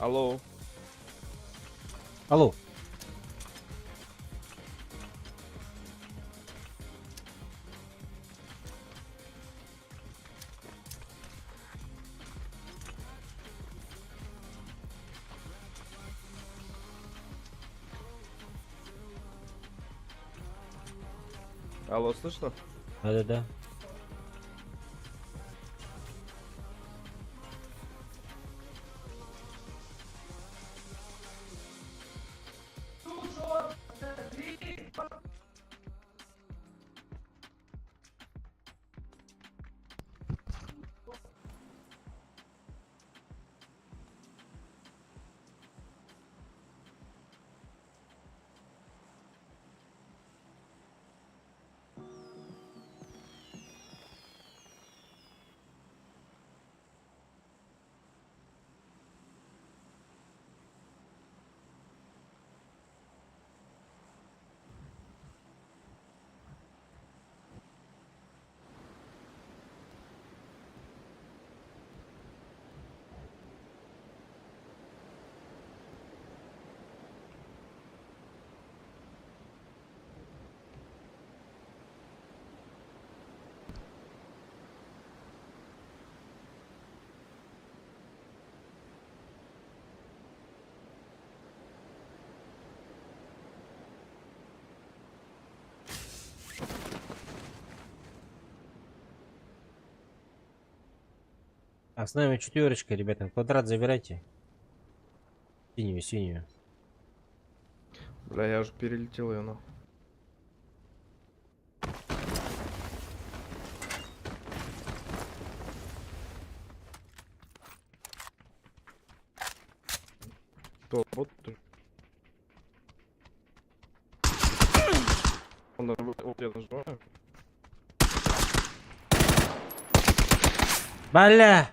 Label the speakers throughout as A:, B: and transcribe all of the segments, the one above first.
A: Алло.
B: Алло.
A: Алло, слышно?
B: Да-да-да. А с нами четверочка, ребята. Квадрат забирайте. Синюю, синюю.
A: Бля, я уже перелетел ее, на. Кто? Вот ты. Вот я нажимаю.
B: Бля!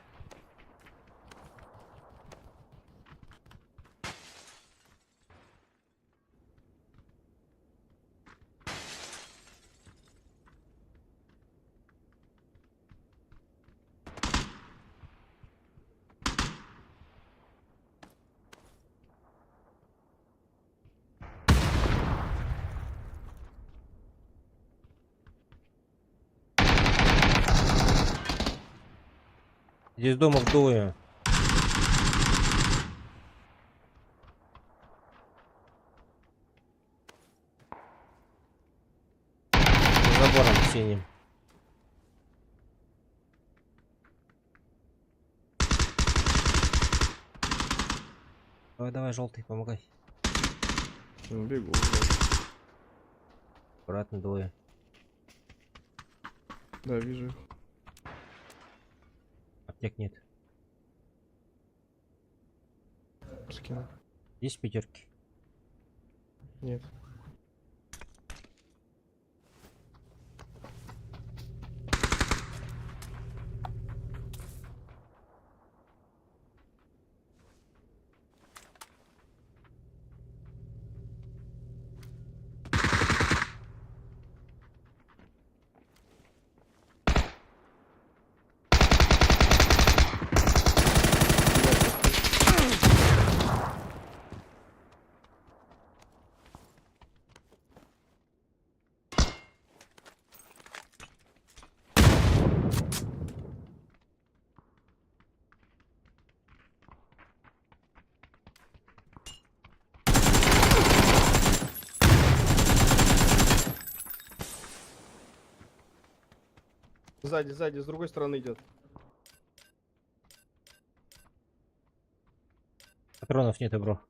B: Здесь дома вдвое. За забором синим. Давай, давай, желтый, помогай.
A: Бегу.
B: Аккуратно, двое.
A: Да, вижу их.
B: Аптек нет.
A: Скину.
B: Есть пятерки?
A: Нет. сзади, с другой стороны идет.
B: Патронов нету, бро.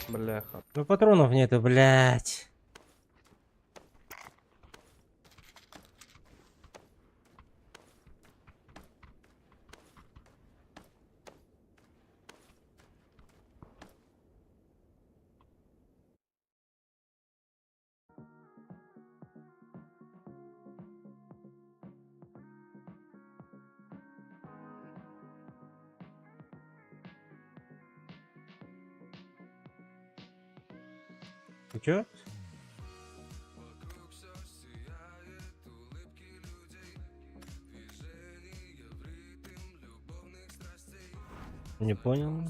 A: Бляха.
B: Ну патронов нету, блядь. Ты чё? Не понял.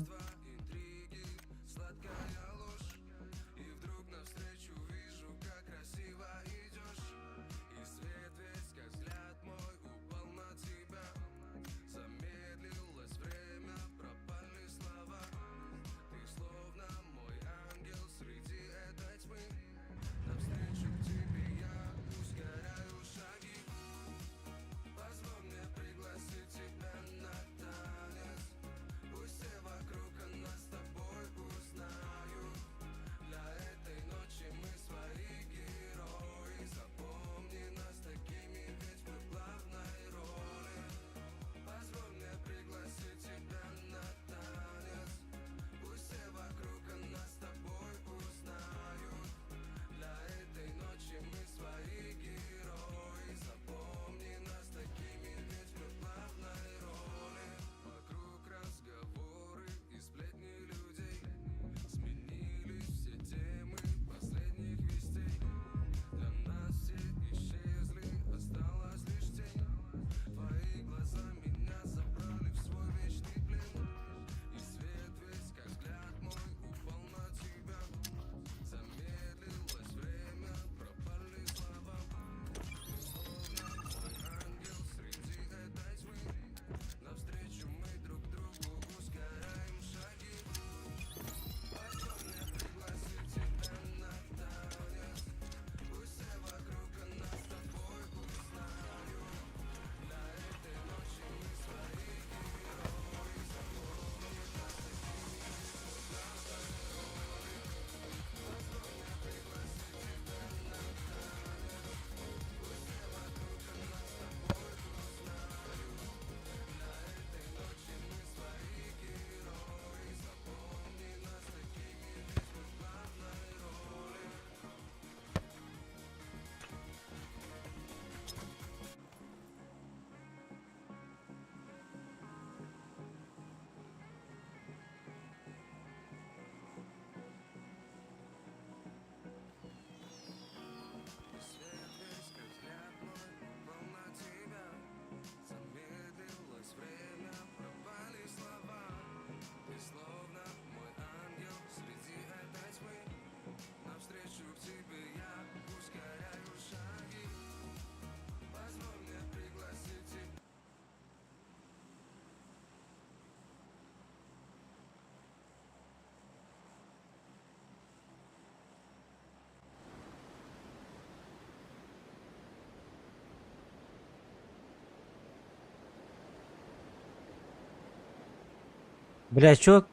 B: Блядь, чё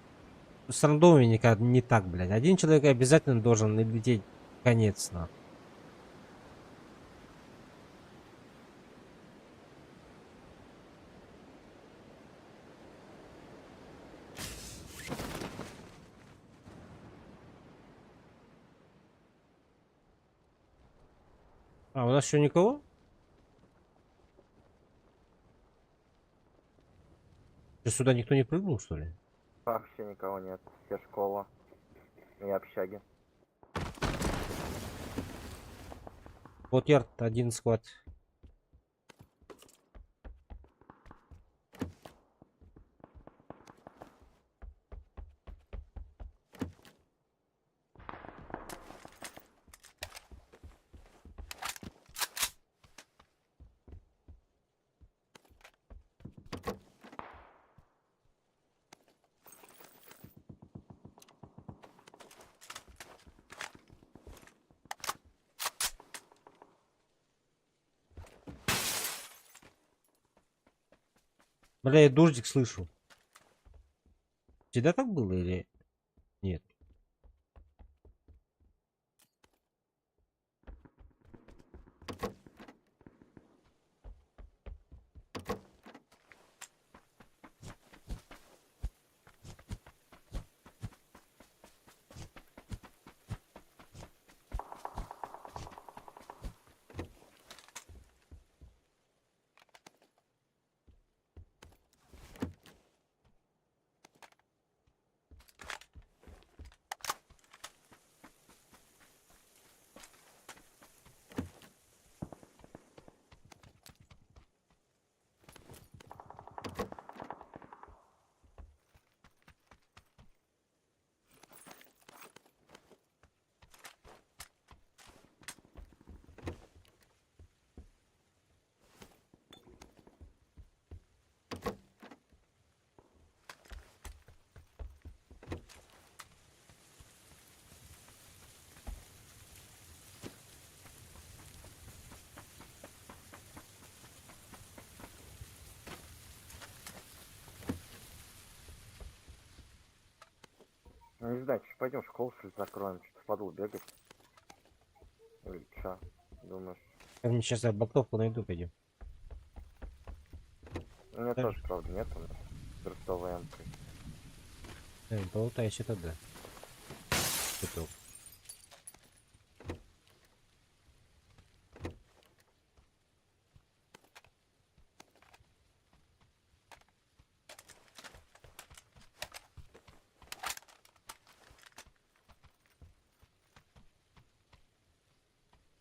B: с рандомами никак не так, блядь. Один человек обязательно должен лететь в конец, нахуй. А, у нас еще никого? Что, сюда никто не прыгнул, что ли?
C: Вообще никого нет. Все школа и общаги.
B: Вот ярд, один склад. Бля, я дождик слышу. Всегда так было или нет?
C: Ну, не знаю, что пойдем школу что ли закроем, что-то в подвал бегать. Или что, думаешь?
B: Я мне сейчас боктовку найду, пойдем.
C: У меня
B: Да.
C: тоже, правда, нет, у меня берстовая м
B: Болтай еще тогда. Петух.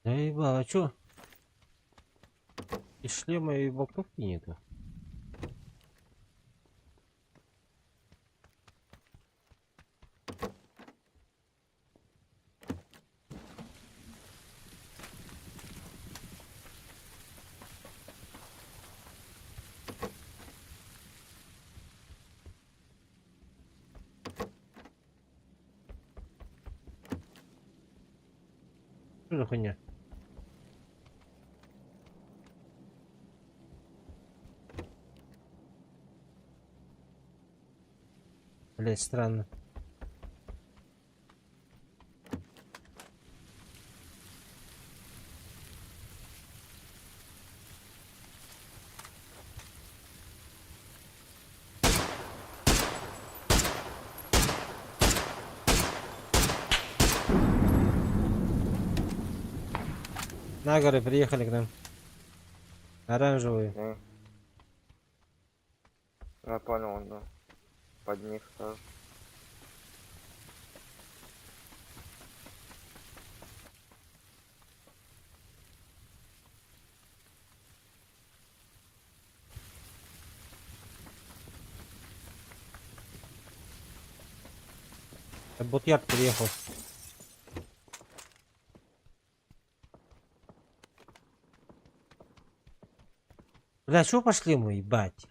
B: Да ебал, а чё? И шлема, и болтовки нету. Что за хуйня? Блять, странно. На горы приехали к нам. Оранжевые.
C: Я понял, да. Под них тоже.
B: Бутьярд приехал. Бля, чё пошли мы, ебать?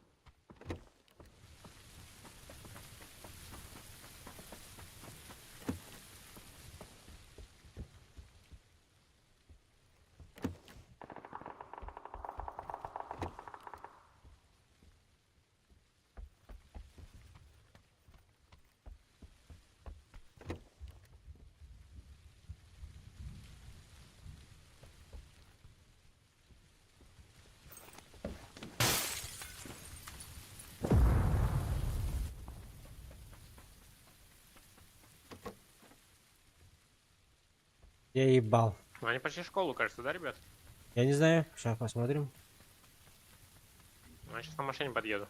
B: Я ебал.
D: Ну, они почти в школу, кажется, да, ребят?
B: Я не знаю, сейчас посмотрим.
D: Ну, я сейчас на машине подъеду.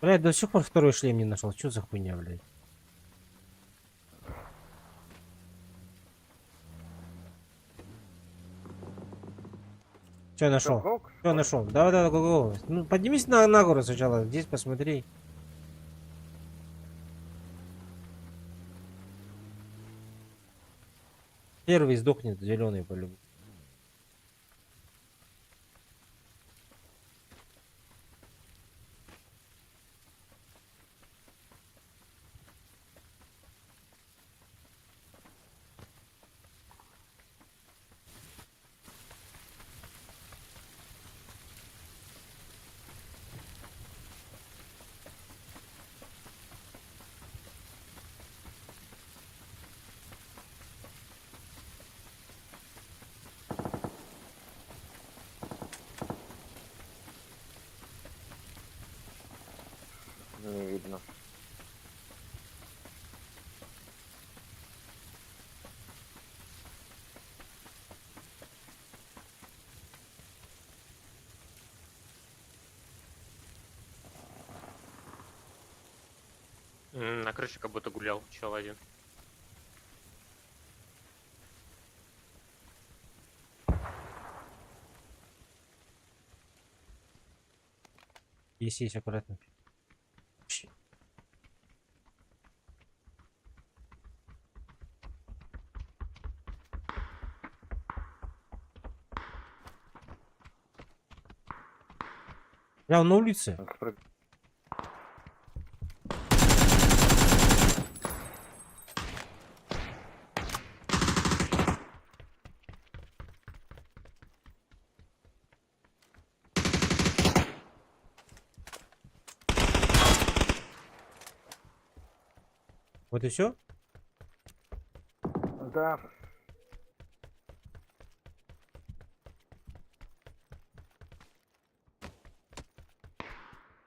B: Блядь, до сих пор второй шлем не нашел. Что за хуйня, блядь? Что нашел?
C: Гок,
B: Что нашел? Давай, давай, го. Ну, поднимись на гору сначала. Здесь посмотри. Первый сдохнет, зеленый по-любому.
D: На крыше как будто гулял чел один.
B: Есть, аккуратно. Я он на улице.
C: Он спрыг-
B: Вот и все.
C: Да.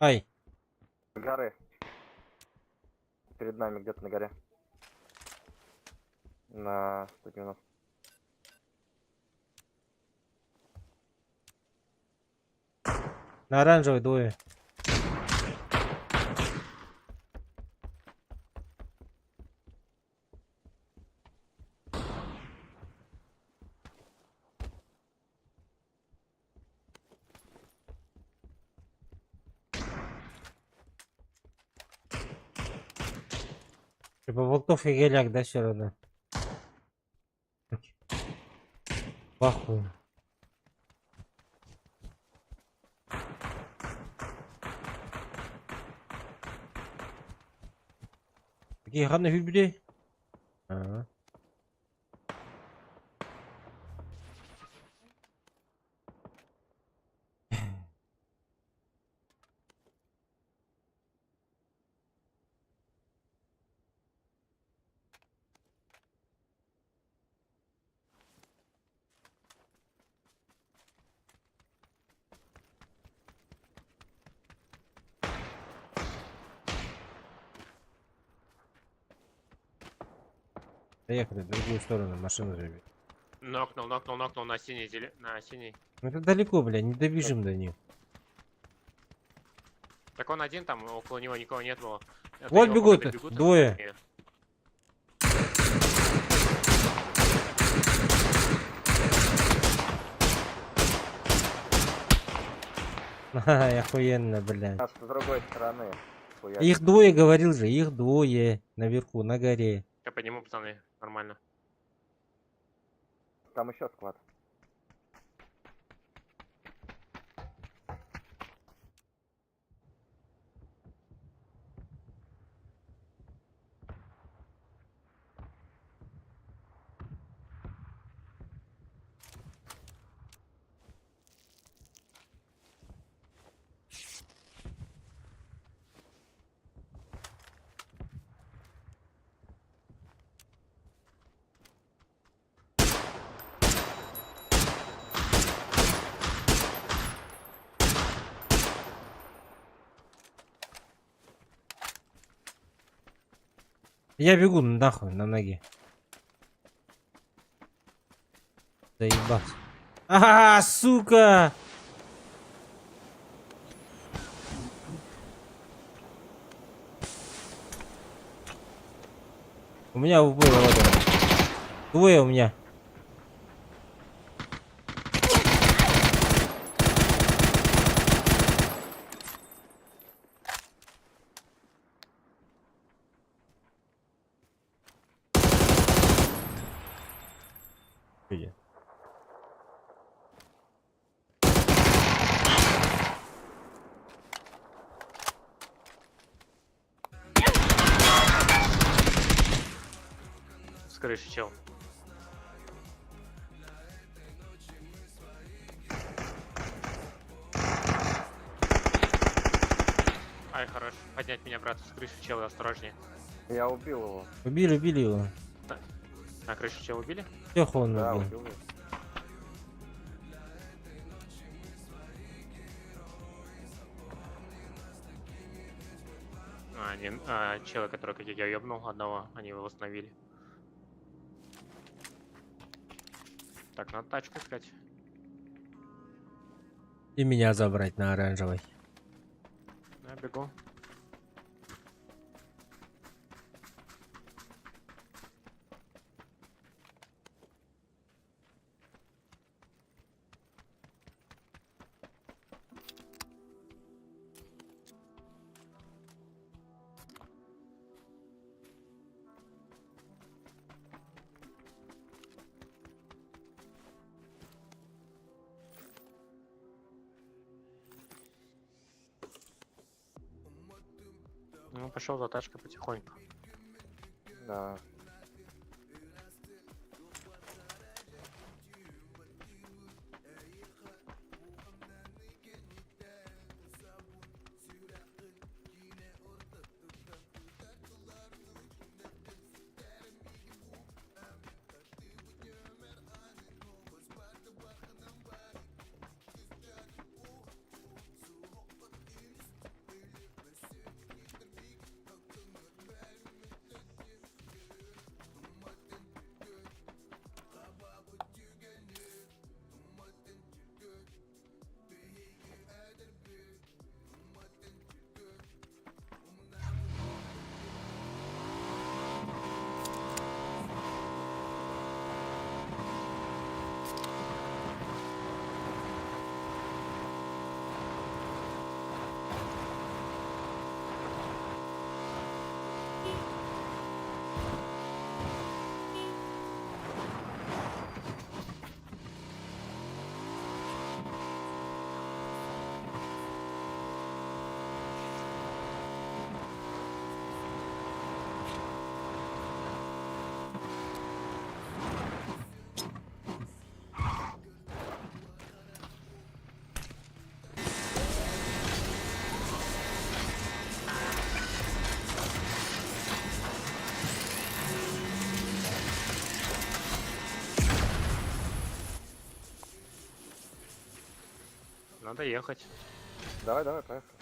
B: Ай,
C: Горы. Перед нами где-то на горе. На 190.
B: на оранжевой двое. Типа волков и геляк, да, все равно. Похуй. Какие гарных юбилей? Ага. Доехали в другую сторону, машину забили.
D: Нокнул на синий, на синий.
B: Ну это далеко, бля, не добежим до них.
D: Так он один там, около него никого нет было. Это
B: Вот
D: его
B: бегут,
D: походу
B: двое.
D: остальные.
B: Ага, охуенно, бля.
C: А с другой стороны. Хуя.
B: Их двое, говорил же, их двое. Наверху, на горе.
D: Я подниму, пацаны, нормально.
C: Там еще склад.
B: Я бегу нахуй на ноге. Заебался. А, сука! У меня было вот это. Двое у меня. Люди.
D: С крыши чел. Ай, хорош. Поднять меня, брат, с крыши чел, осторожнее.
C: Я убил его.
B: Убили его.
D: На крыше чел убили?
B: Леху он
C: Да,
B: убил.
C: убил его.
D: Чела, который, как я ёбнул одного, они его восстановили. Так, надо тачку искать.
B: И меня забрать на оранжевой.
D: Я бегу. Ну, пошел за тачкой потихоньку.
C: Да.
D: Надо ехать.
C: Давай, давай, поехали.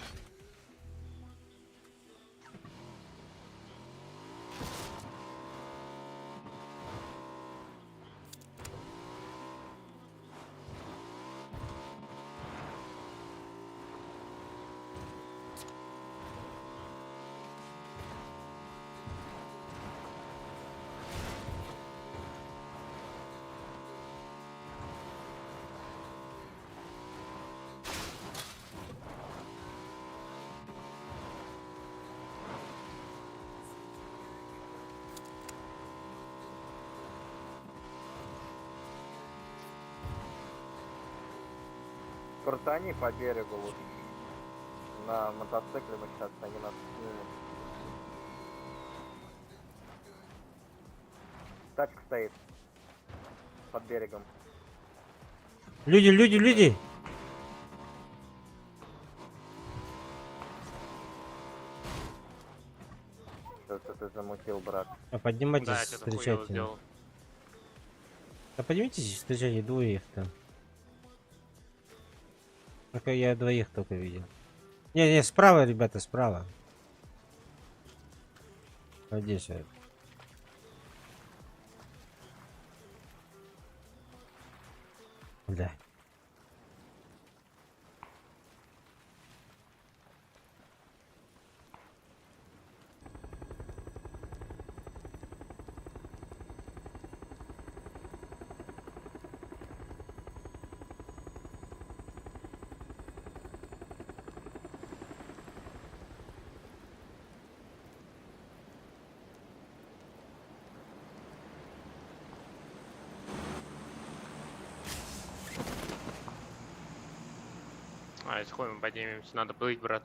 C: Крутани по берегу лучше. На мотоцикле мы сейчас они нас снимут. Тачка стоит под берегом.
B: Люди, люди, люди!
C: Что ты замутил, брат?
B: А поднимайтесь,
D: Да, я что-то хуёво
B: встречайте.
D: сделал.
B: Да поднимитесь, встречайте двоих там. Только я двоих только видел. Не, справа, ребята, справа. Вот здесь вот. Да.
D: А, если хуй мы поднимемся, надо плыть, брат.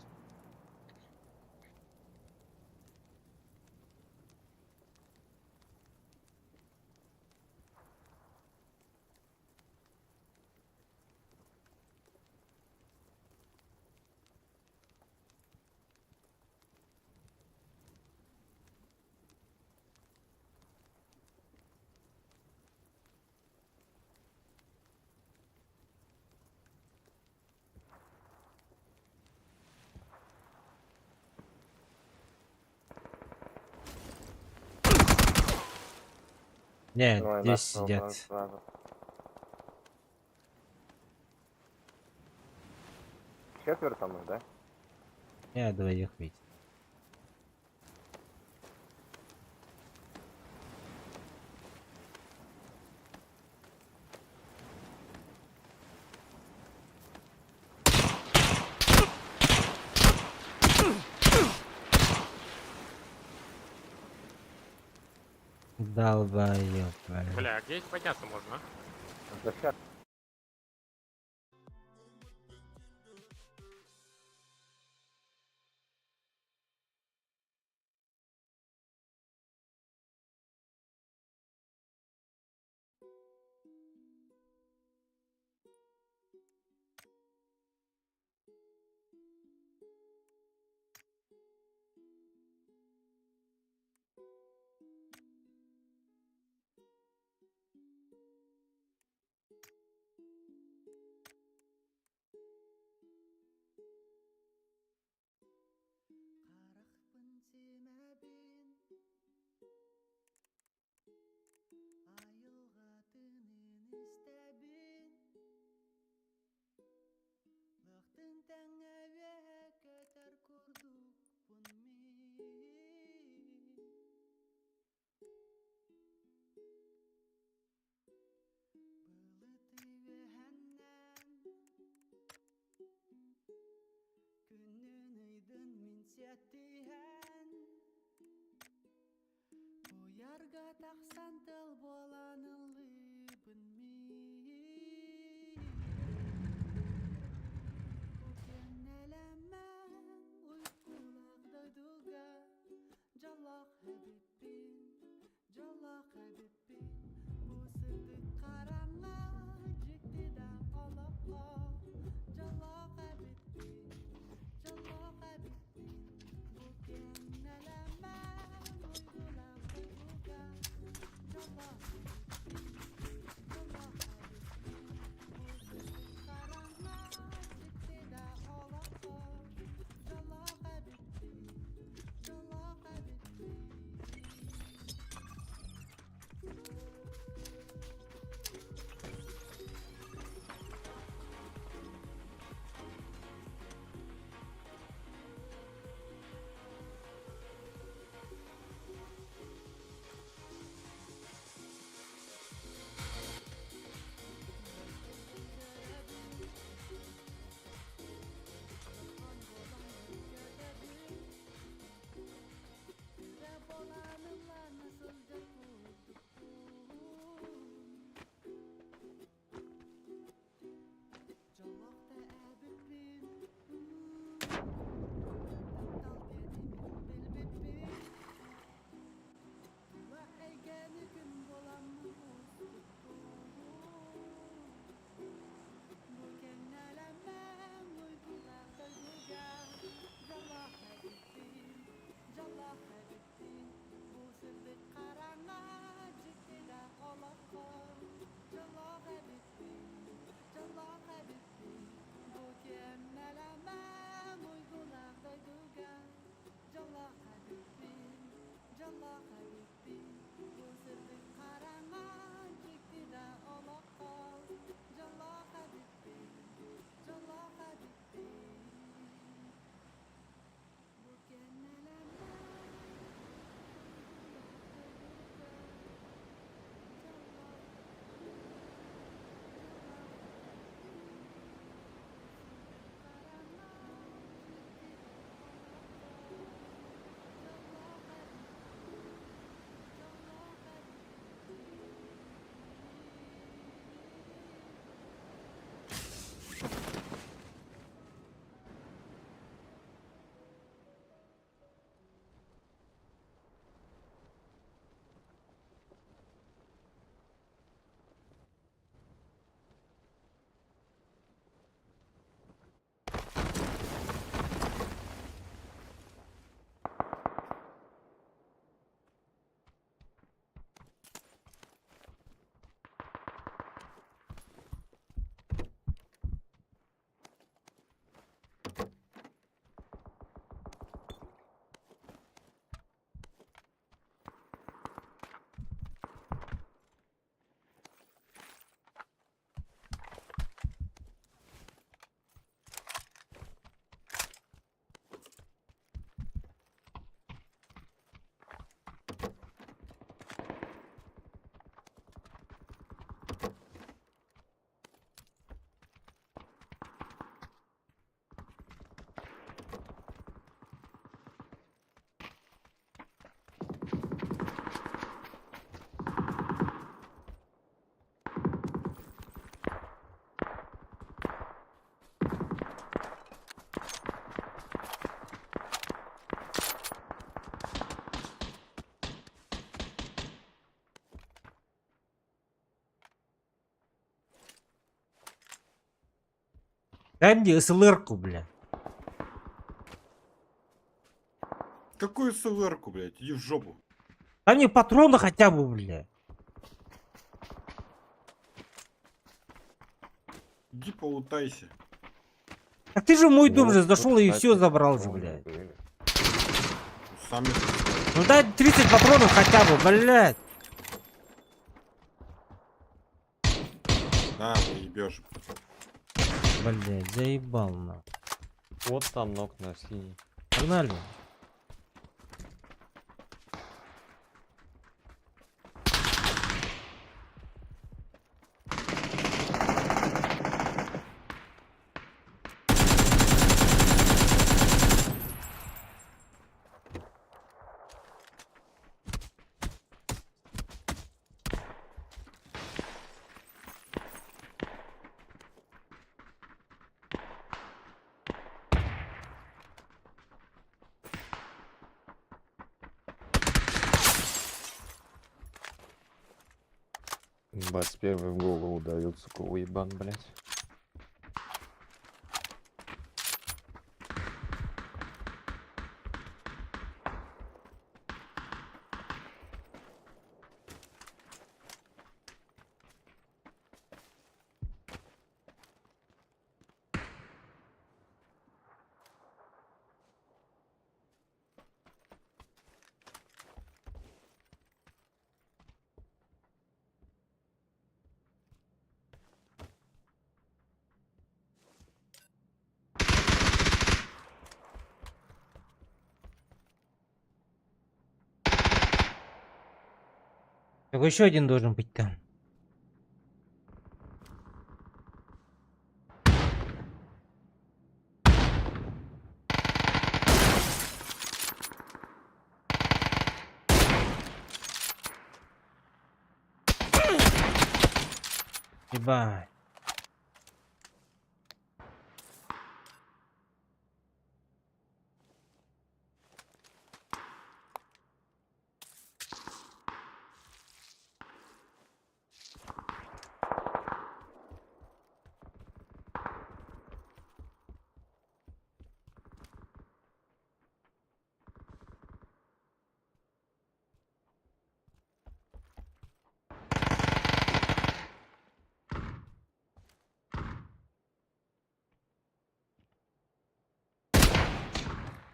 B: Не,
C: Ой,
B: здесь
C: нашел
B: сидят.
C: сразу. Четверо там их, да?
B: Я двоих видел. Долбоёб, блин.
D: Бля, а где здесь подняться можно, а?
C: За щас.
E: Yarga taksan tel bolan libin mi Bugün elemen uykulakda duga Jalak habibin Bu sırdık karanla Ciktida olaka Jalak habibin Bugün elemen uykulakda duga Jalak habibin Bu sırdık karanla Ciktida olaka Jalak habibin Bolanımla nasılca kurduk Jalakta ebibin Tattal genimin bilbibin Ve eygeni gün bolanmı uzduk Bugün elemem uykularda duga Jalak habibin Bu sırdık karanga ciktida olaka Jalak habibin Bugün elemem uykularda duga Jalak habibin Bu sırdık karanga ciktida olaka Jalak habibin Bugün elemem
B: Дай мне СЛР-ку, бля.
F: Какую СЛР-ку, блядь? Иди в жопу.
B: Дай мне патроны хотя бы, бля.
F: Иди полутайся.
B: Так ты же в мой дом
C: Вот,
B: же зашел и
C: кстати,
B: все забрал же,
C: патроны
B: блядь.
C: были.
F: Сами
B: Ну дай 30 патронов хотя бы, блядь.
F: Да, ебешь.
B: Блядь, заебал на.
G: Вот там ног на синий.
B: Погнали.
G: Бац, первый в голову дает, сука, уебан, блядь.
B: Так еще один должен быть там. Ебать.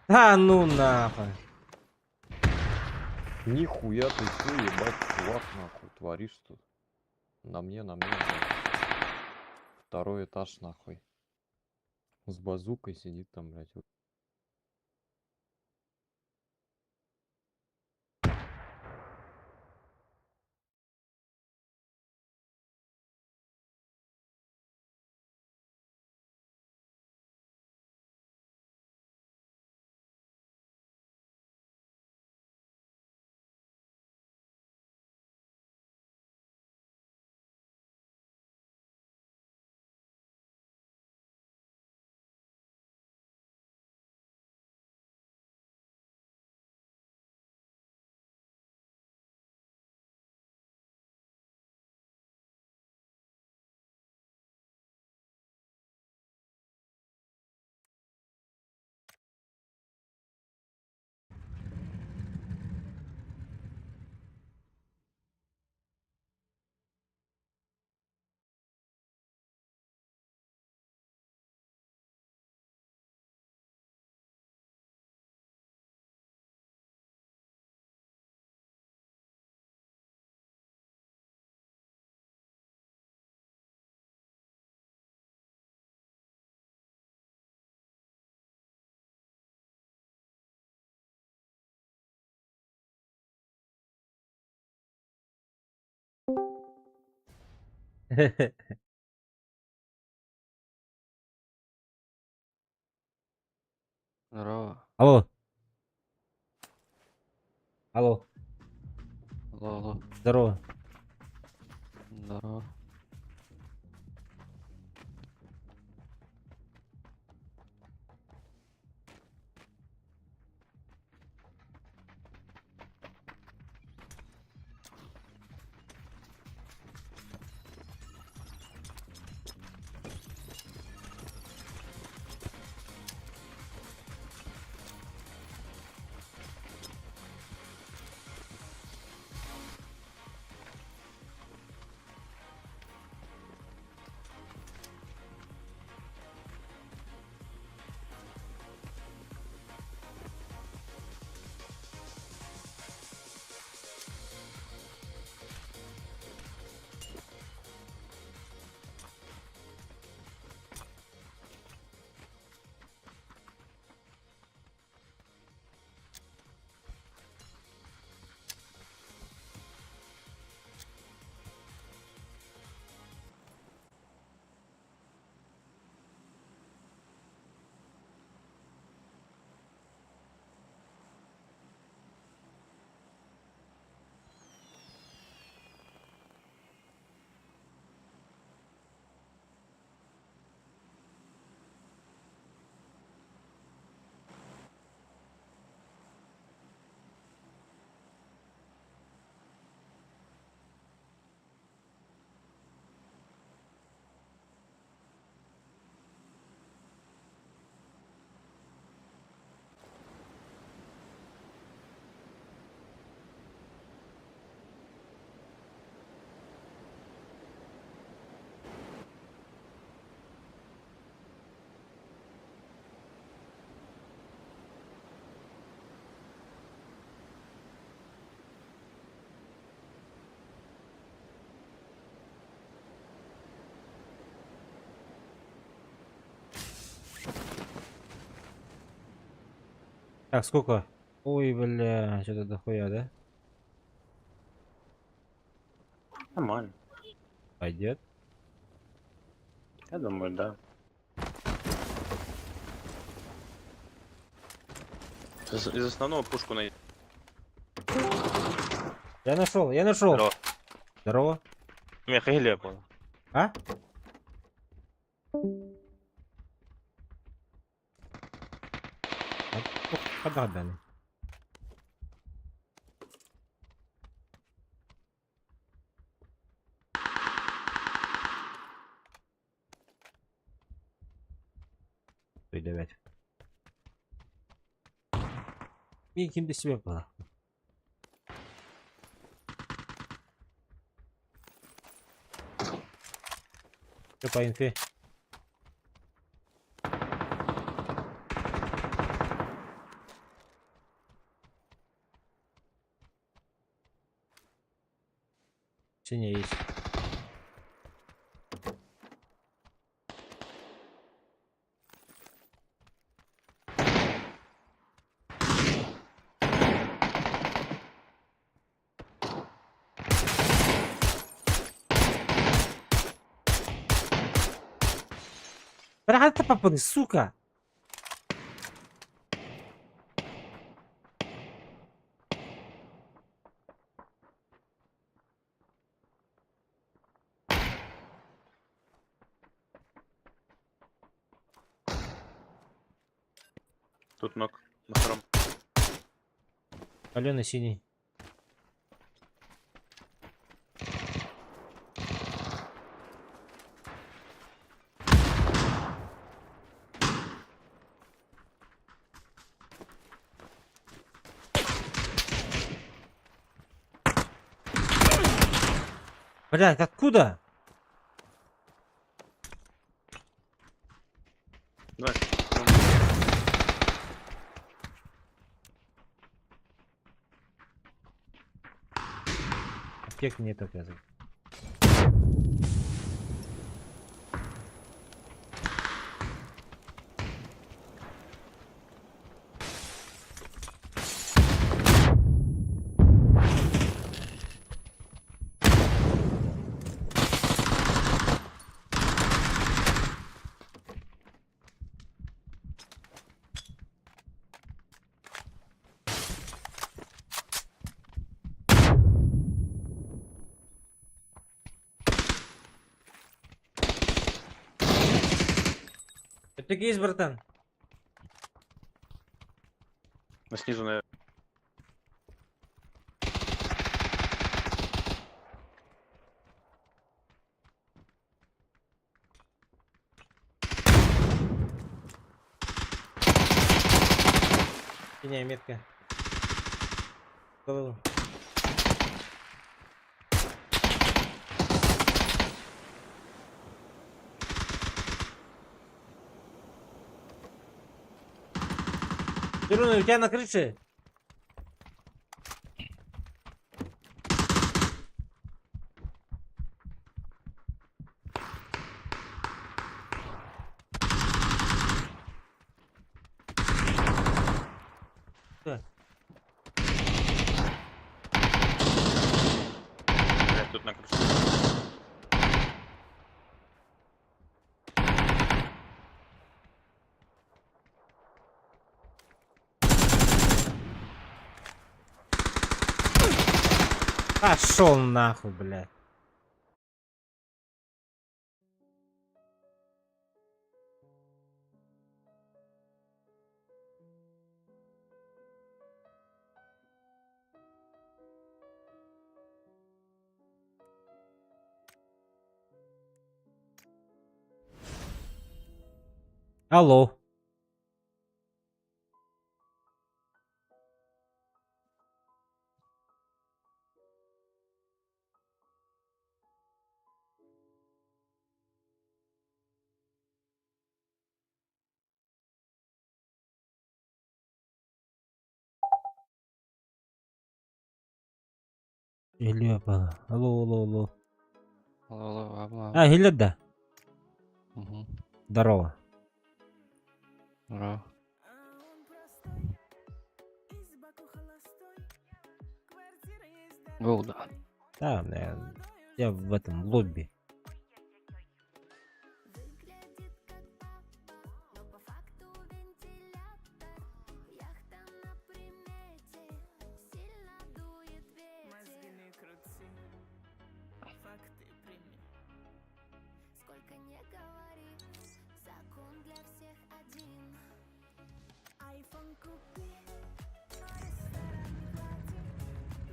B: А ну нахуй.
G: Нихуя ты что, ебать, чувак, нахуй, творишь тут. На мне, блядь. Второй этаж, нахуй. С базукой сидит там, блядь.
H: Здорово.
B: Алло. Алло.
H: Алло, алло.
B: Здорово.
H: Здорово.
B: Так, сколько? Ой, бля, что-то дохуя, да?
D: Нормально.
B: Пойдет.
D: Я думаю, да. Из основного пушку найти.
B: Я нашел, я нашел.
D: Здорово.
B: Здорово.
D: Михаил, я понял.
B: А? Подгадали. Давай. И кем до себя было. Что по инфе? Синяя есть. Брат, папаны, сука!
D: Тут ног. На втором.
B: Алена синий. Блядь, откуда?
D: Давай.
B: Аптек нет, оказывается. Аптек есть, братан?
D: На снизу, наверное.
B: Синяя метка. Голову. Перуна, у тебя на крыше? Да.
D: Блядь, тут на крыше.
B: Пошел нахуй, блядь. Алло. Ильяпа. Алло, алло, алло.
H: Алло, алло,
B: А, Гилядда.
H: Угу.
B: Здорово.
H: Здорово. да.
B: Да, наверное. Я в этом лобби.
E: Сколько не говори, закон для всех один. Айфон купи, ресторан не плати,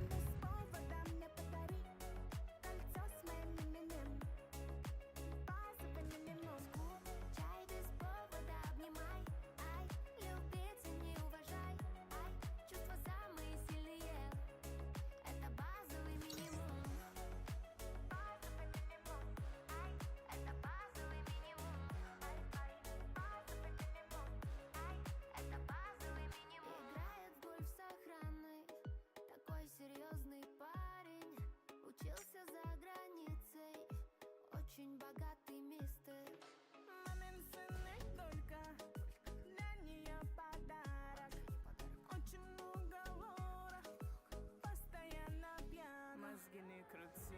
E: без повода мне подари кольцо с моим именем. База по минимуму, чай без повода обнимай. Ай, любить и не уважай. Ай, чувства самые сильные. Это базовый минимум. База по минимуму. Ай, это базовый минимум. Ай, ай, база по минимуму. Ай, это базовый минимум. Играет в гольф с охраной. Такой серьезный парень. Учился за границей. Очень богатый мистер. Мамин сыны только для нее подарок. Очень много лора, постоянно пьяна. Мозги не крути,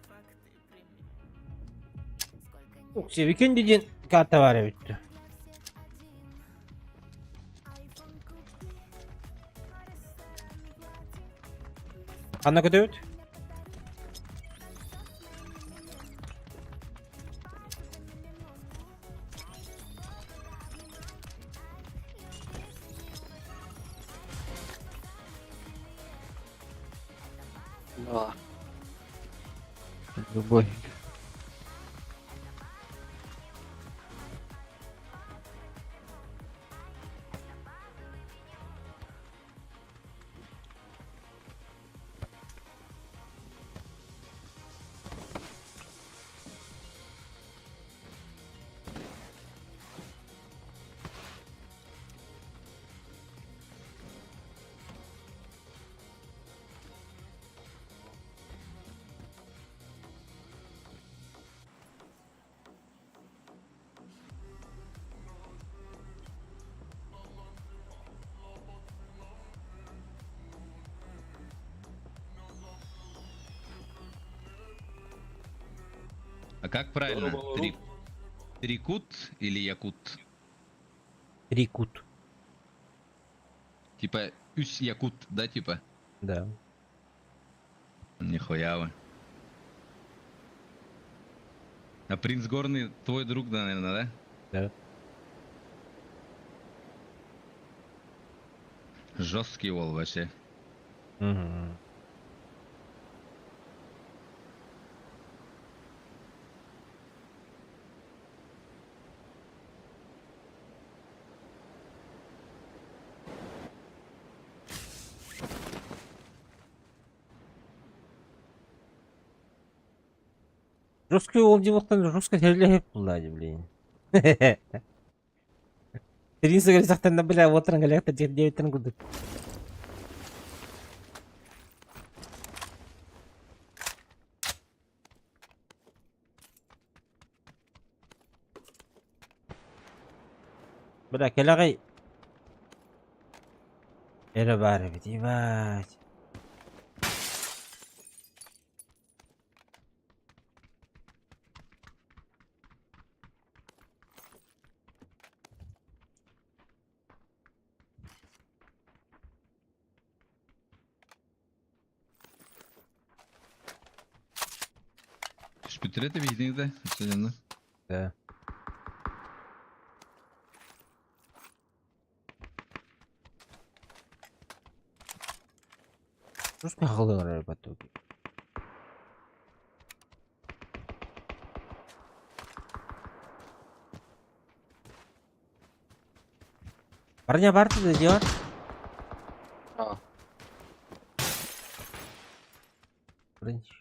E: факты прими. Сколько не
B: Yok, Sevikin dediğin karta var ya bitti.
E: для всех один. Айфон купи, ресторан не плати.
B: Anla kötü.
H: Да. Любой.
I: А как правильно? Трикут или якут?
B: Рикут.
I: Типа Üs якут, да, типа?
B: Да.
I: Нихуя вы. А принц Горный твой друг, да, наверное, да?
B: Да.
I: Жесткий вол вообще.
B: Угу. Русский ол деп отқан русский сөйлеп бұлады, блин. Тринсы көрсақтанда, бля, отырын қалақта жер дебеттен күдік. Бля, келағай. Әрі бары бет, ебать.
I: Шпитрете видите, да? Абсолютно.
B: Да. Русский халылар батуки. Парня барды да делать?
H: А,
B: Бірінші.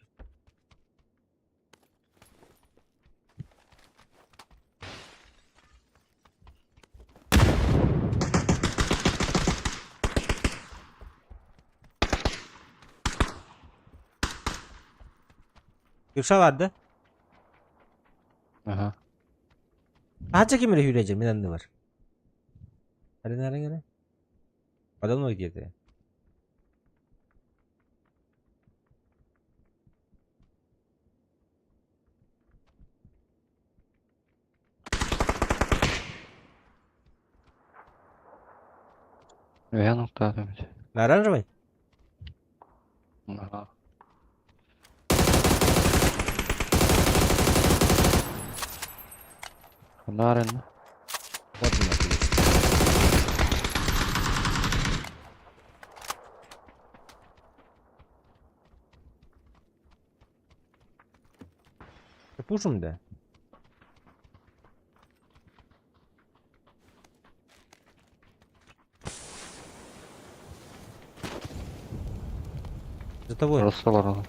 B: Yüksa vardı.
H: ага.
B: Kaça kimle hüleceğim? Bir tane var. Hadi nereye göre? Adam mı girdi?
H: Вену кто-нибудь.
B: На оранжевой?
H: Ага. Фонарин.
B: Вот он, отлично. Пушим, да? За тобой.
H: Рассолорно.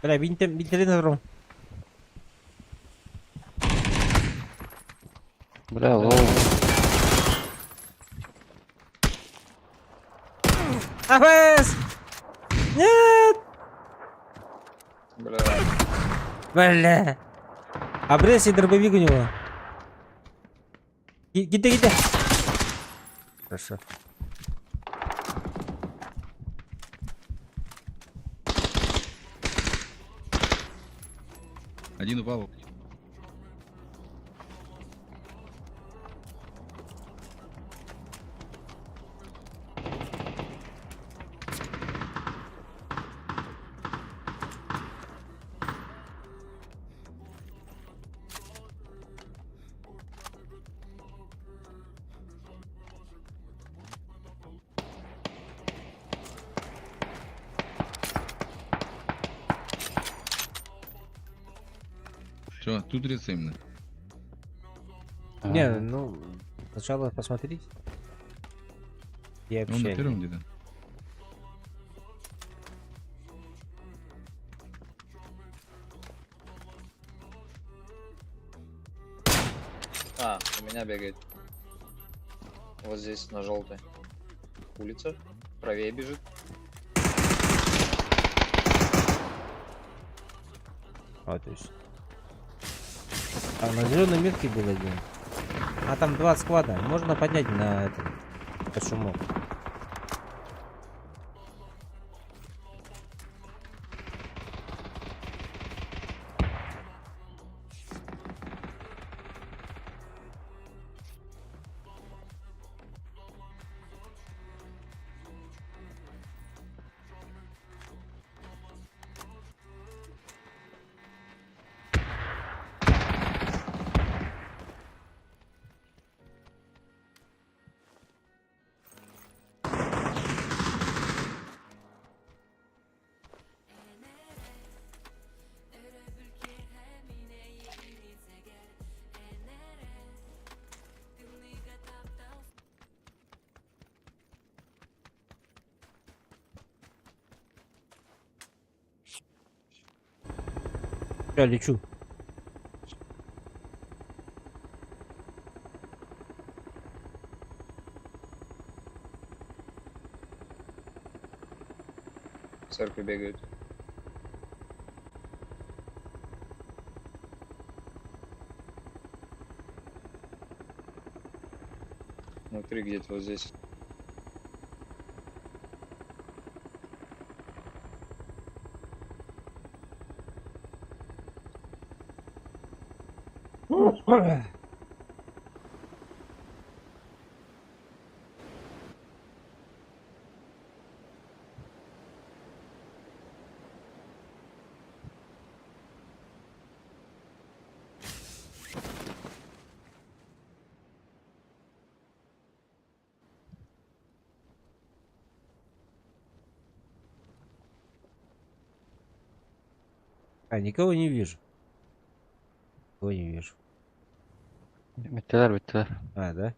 B: Бля, вентилятором.
H: Бля, лоу.
B: АФС! Нет!
H: Бля.
B: Бля. Обрез и дробовик у него. Гита. Хорошо.
I: Один упал. Что, тут именно?
B: Не,
H: Ага.
B: ну, сначала посмотреть. Я
I: Он на
B: вообще...
I: первом где-то.
J: А, у меня бегает. Вот здесь, на желтой. Улица. Правее бежит.
B: А, то есть... А, на зеленой метке был один. А там 2 склада. Можно поднять на это. По шуму. Я лечу.
J: В церкви бегают. Внутри где-то вот здесь.
B: А, никого не вижу. Никого не вижу.
H: Битер.
B: А, да?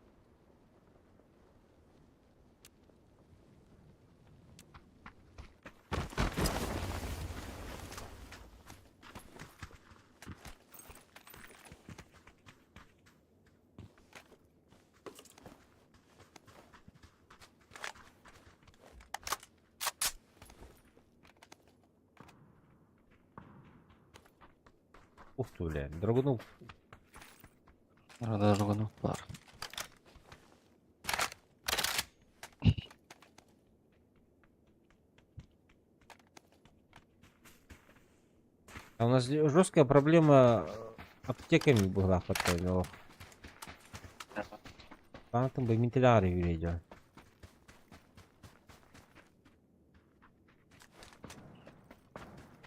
B: Ух ты, бля, драгунов.
H: Радаргунов бар.
B: А у нас жесткая проблема аптеками была подходила. Там бы вентиляры видел.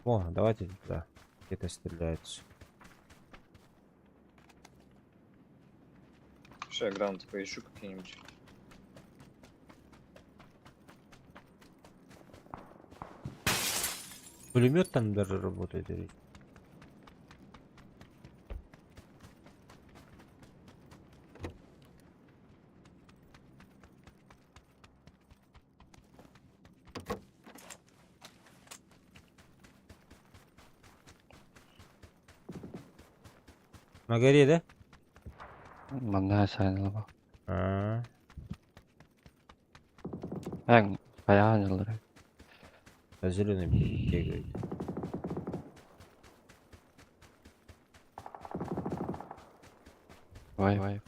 B: О, давайте туда. Где-то стреляется.
J: Сейчас я гранаты поищу какие-нибудь.
B: Пулемет там даже работает. Или? На горе, да?
H: Мандай сайнал бар.
B: А,
H: Баян жылдыр.
B: зеленый бегает.
H: Вай.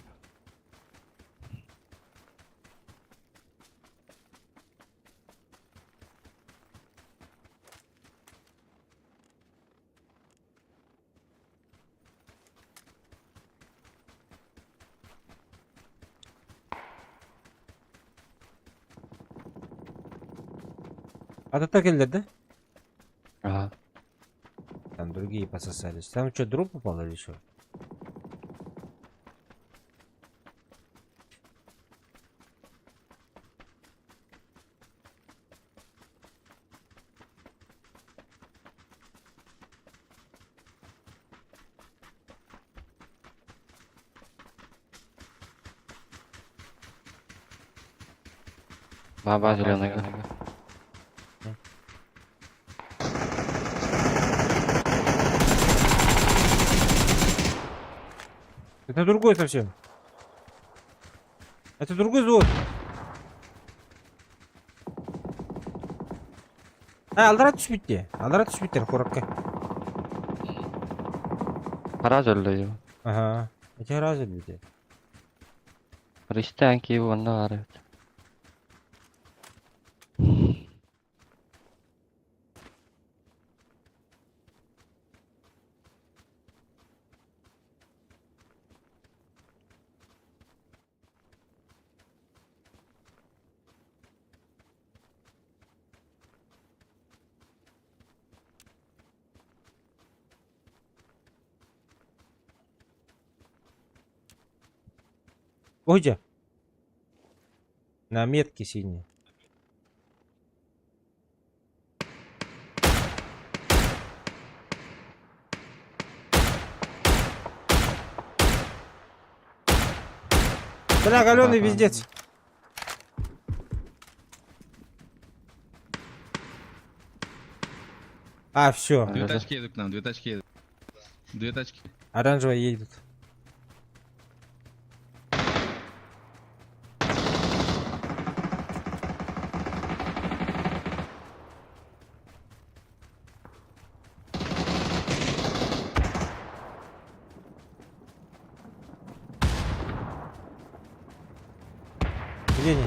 B: А ты да?
H: Ага.
B: Там другие пососались. Там что, дроп упал или что?
H: Баба зеленый.
B: Это другой совсем. Это другой звук. Алдыра түшпүттер коракка.
H: Кара жылдыр.
B: Ага. Эти разы бите.
H: Ристен кийип онда карайт.
B: Ойдя. На метке синие. Бля, галеный пиздец. А, все.
I: Две тачки едут к нам, две тачки едут. Две тачки.
B: Оранжевые едут. Где они?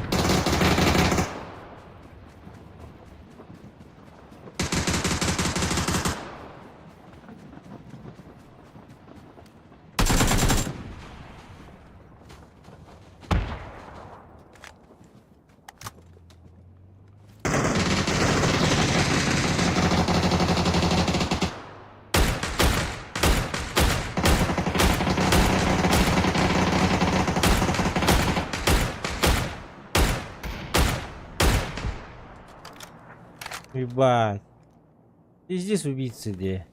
B: Ебать. И здесь убийцы где?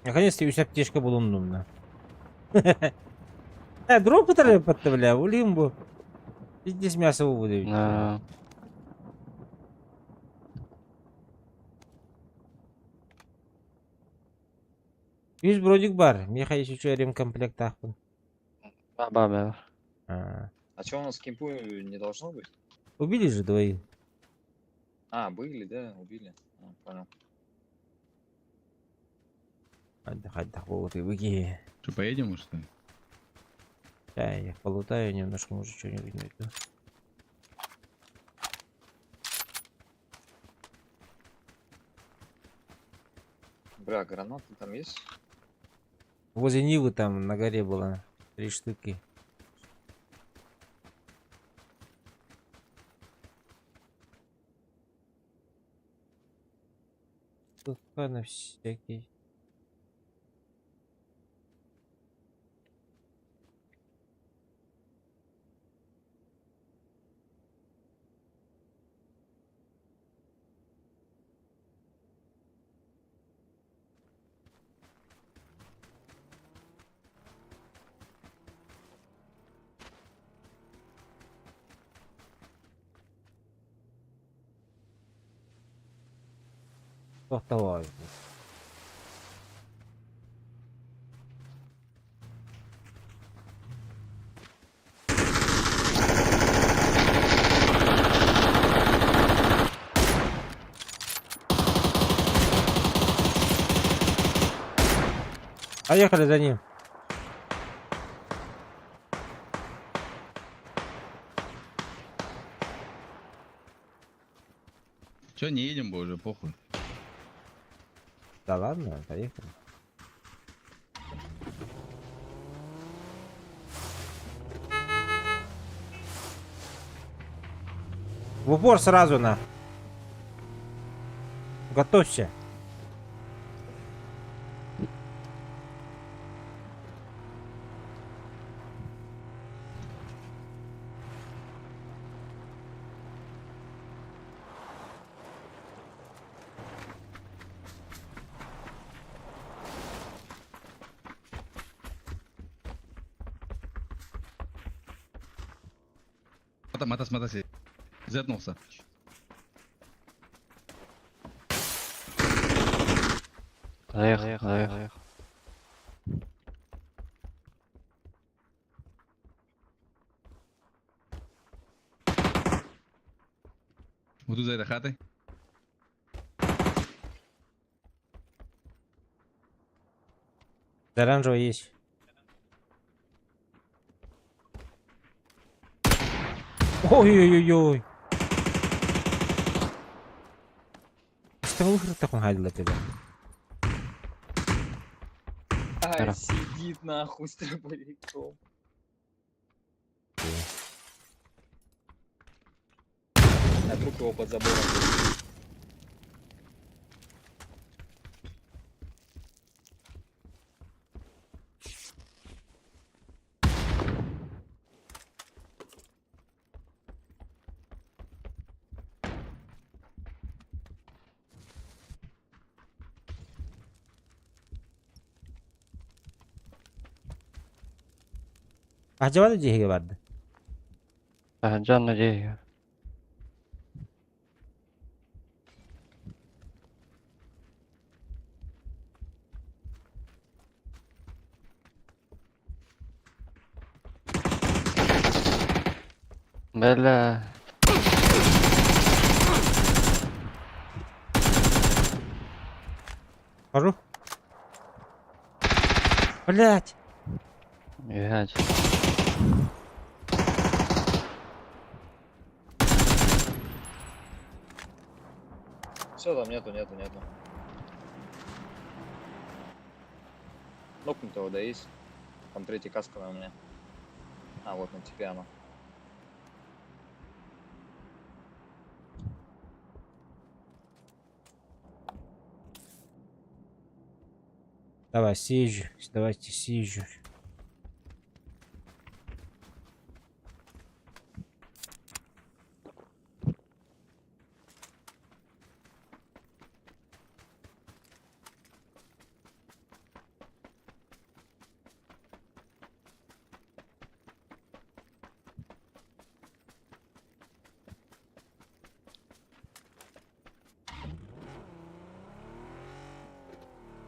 B: Наконец-то use аптечка bulundum da. Дропы треба, бля, у лимбу. Здесь мясо выдают.
H: Да.
B: Видишь, бродик бар. Мне ходить еще ремкомплект ахпун.
H: Баба.
J: А что у нас кемпу не должно быть?
B: Убили же двоих.
J: А, были, да, убили. А, понял.
B: Отдыхать, вот и выги.
I: Что, поедем, что ли?
B: Да, я полутаю немножко, может что-нибудь найду.
J: Бля, гранаты там есть?
B: Возле Нивы там на горе было 3 штуки. Тут на всякий. To'xtavoy. Поехали за ним.
I: Че, не едем бы уже, похуй.
B: Да ладно, поехали. В упор сразу на. Готовься.
I: Смотри. Зетнулся.
H: Заехал.
I: Вот тут за этой хатой.
B: Оранжевый есть. Ой-ой-ой-ой. Что вы таком ходили тогда?
J: Ай, сидит нахуй с дробовиком. А труп его под забором.
B: Acaba da cehiye vardı.
H: Canlı değil. Бля.
B: Хожу. Блять.
H: Ебать.
J: Все, там нету. Нокнутого, да, есть? Там третья каска на мне. А, вот на тебе она.
B: Давай, съезжу. Давайте съезжу.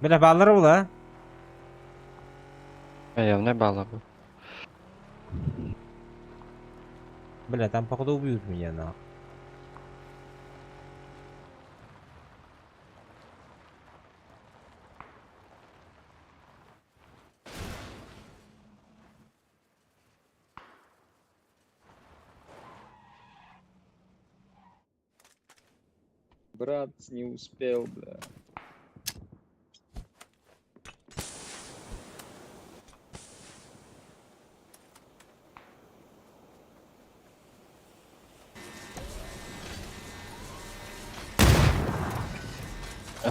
B: Böyle bağları bu la.
H: Ya ne bağlı bu?
B: Бля, там походу убьют меня на.
J: Брат, не успел, бля.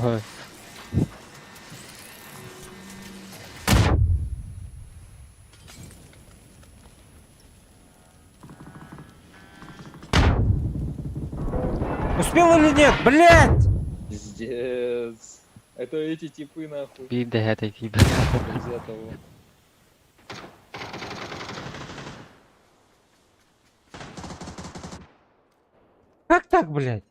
H: Ой.
B: Успел или нет? Блять!
J: Пиздец. Это эти типы, нахуй.
H: Bir de hadi gibi.
J: Нельзя того.
B: Как так, блять?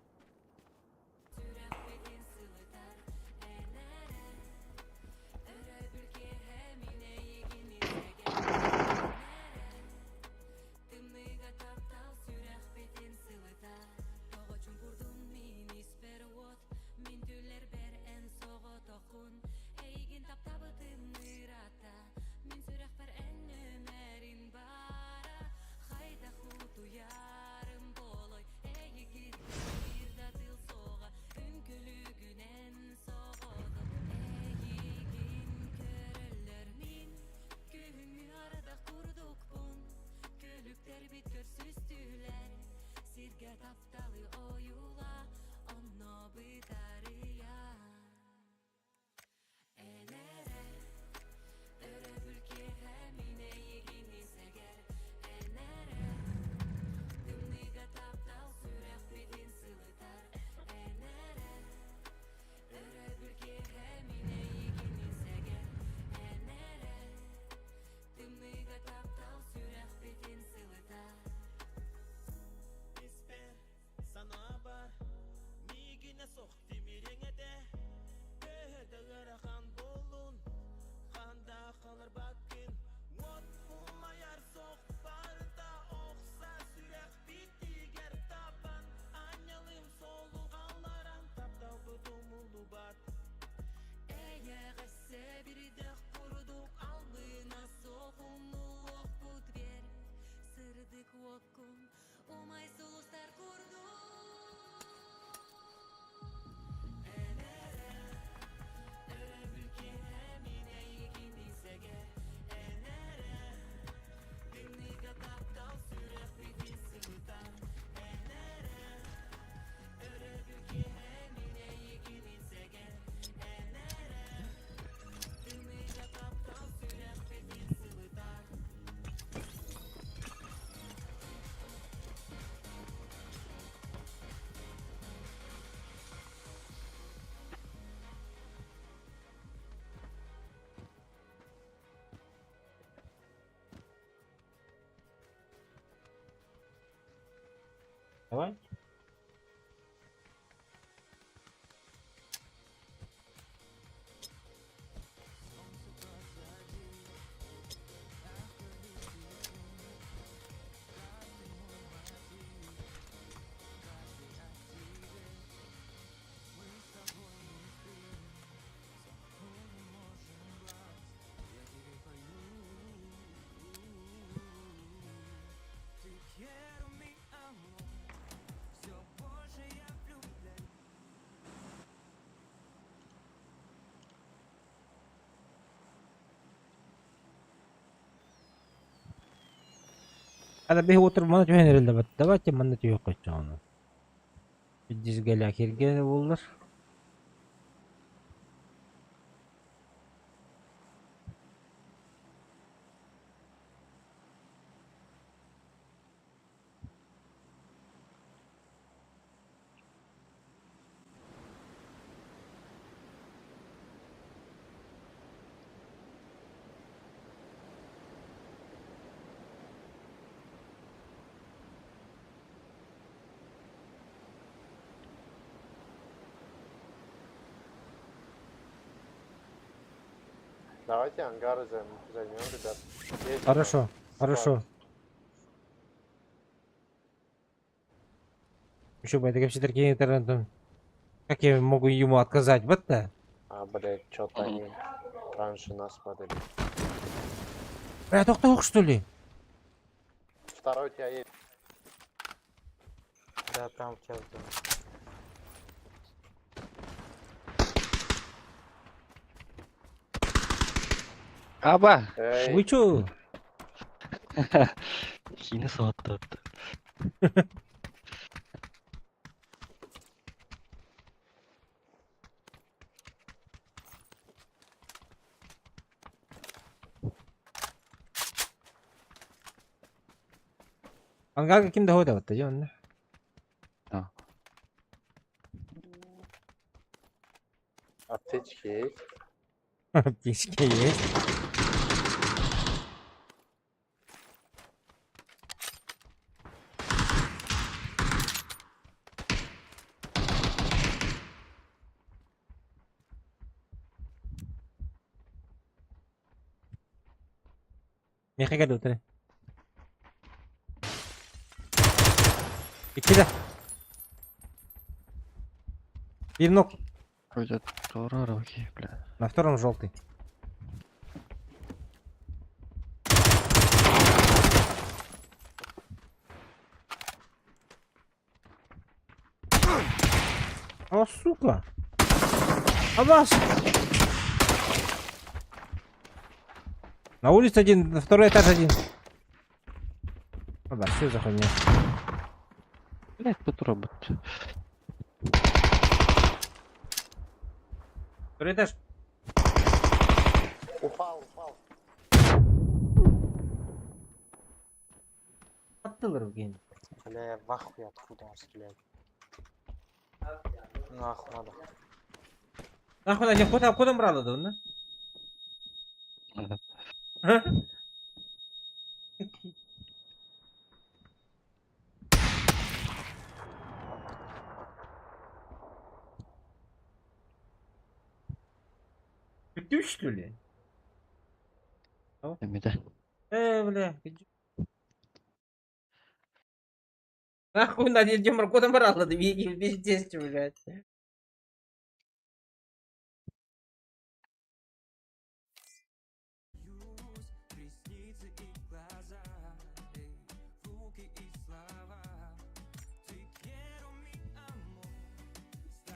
B: Давай. Hadi bir otur bana tühen herhalde bak. Давайте bana tühe kaçacağını. Bir dizgeli akirge olur.
C: Давайте ангары займем, ребят. Есть
B: Хорошо,
C: склад.
B: хорошо. Еще бы, это компьютерки интернетом. Как я могу ему отказать? Вот-то.
C: А, блядь, что-то они раньше нас подали.
B: Бля, только что ли?
C: Второй у тебя есть. Да, там в тебя жду.
H: Аба!
C: Эй,
B: Вы чё?
H: 死ぬそうだった。
B: Ангар каким-то годом вот идём, да?
C: аптечки есть?
B: Птички есть. Меха гадут, да? Иди сюда. Пивнок.
H: Вроде Торароки, бля.
B: На втором желтый. О, сука! А вас! На улице один, на второй этаж один. Ну да, что за хуйня?
H: Блять, тут робот.
B: Второй этаж.
C: Упал.
B: Оттыл руки.
C: Бля, я в ахуе, откуда он стреляет. Нахуй надо.
B: Нахуй на них куда брал это, да?
H: Ага.
B: Ты что ли?
H: Эмида.
B: Бля. Нахуй на идем куда брал это, пиздец, блядь.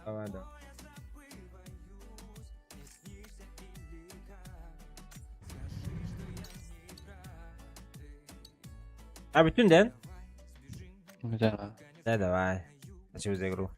B: Давай, да. А bütün den?
H: Да.
B: Да, давай. Спасибо за игру.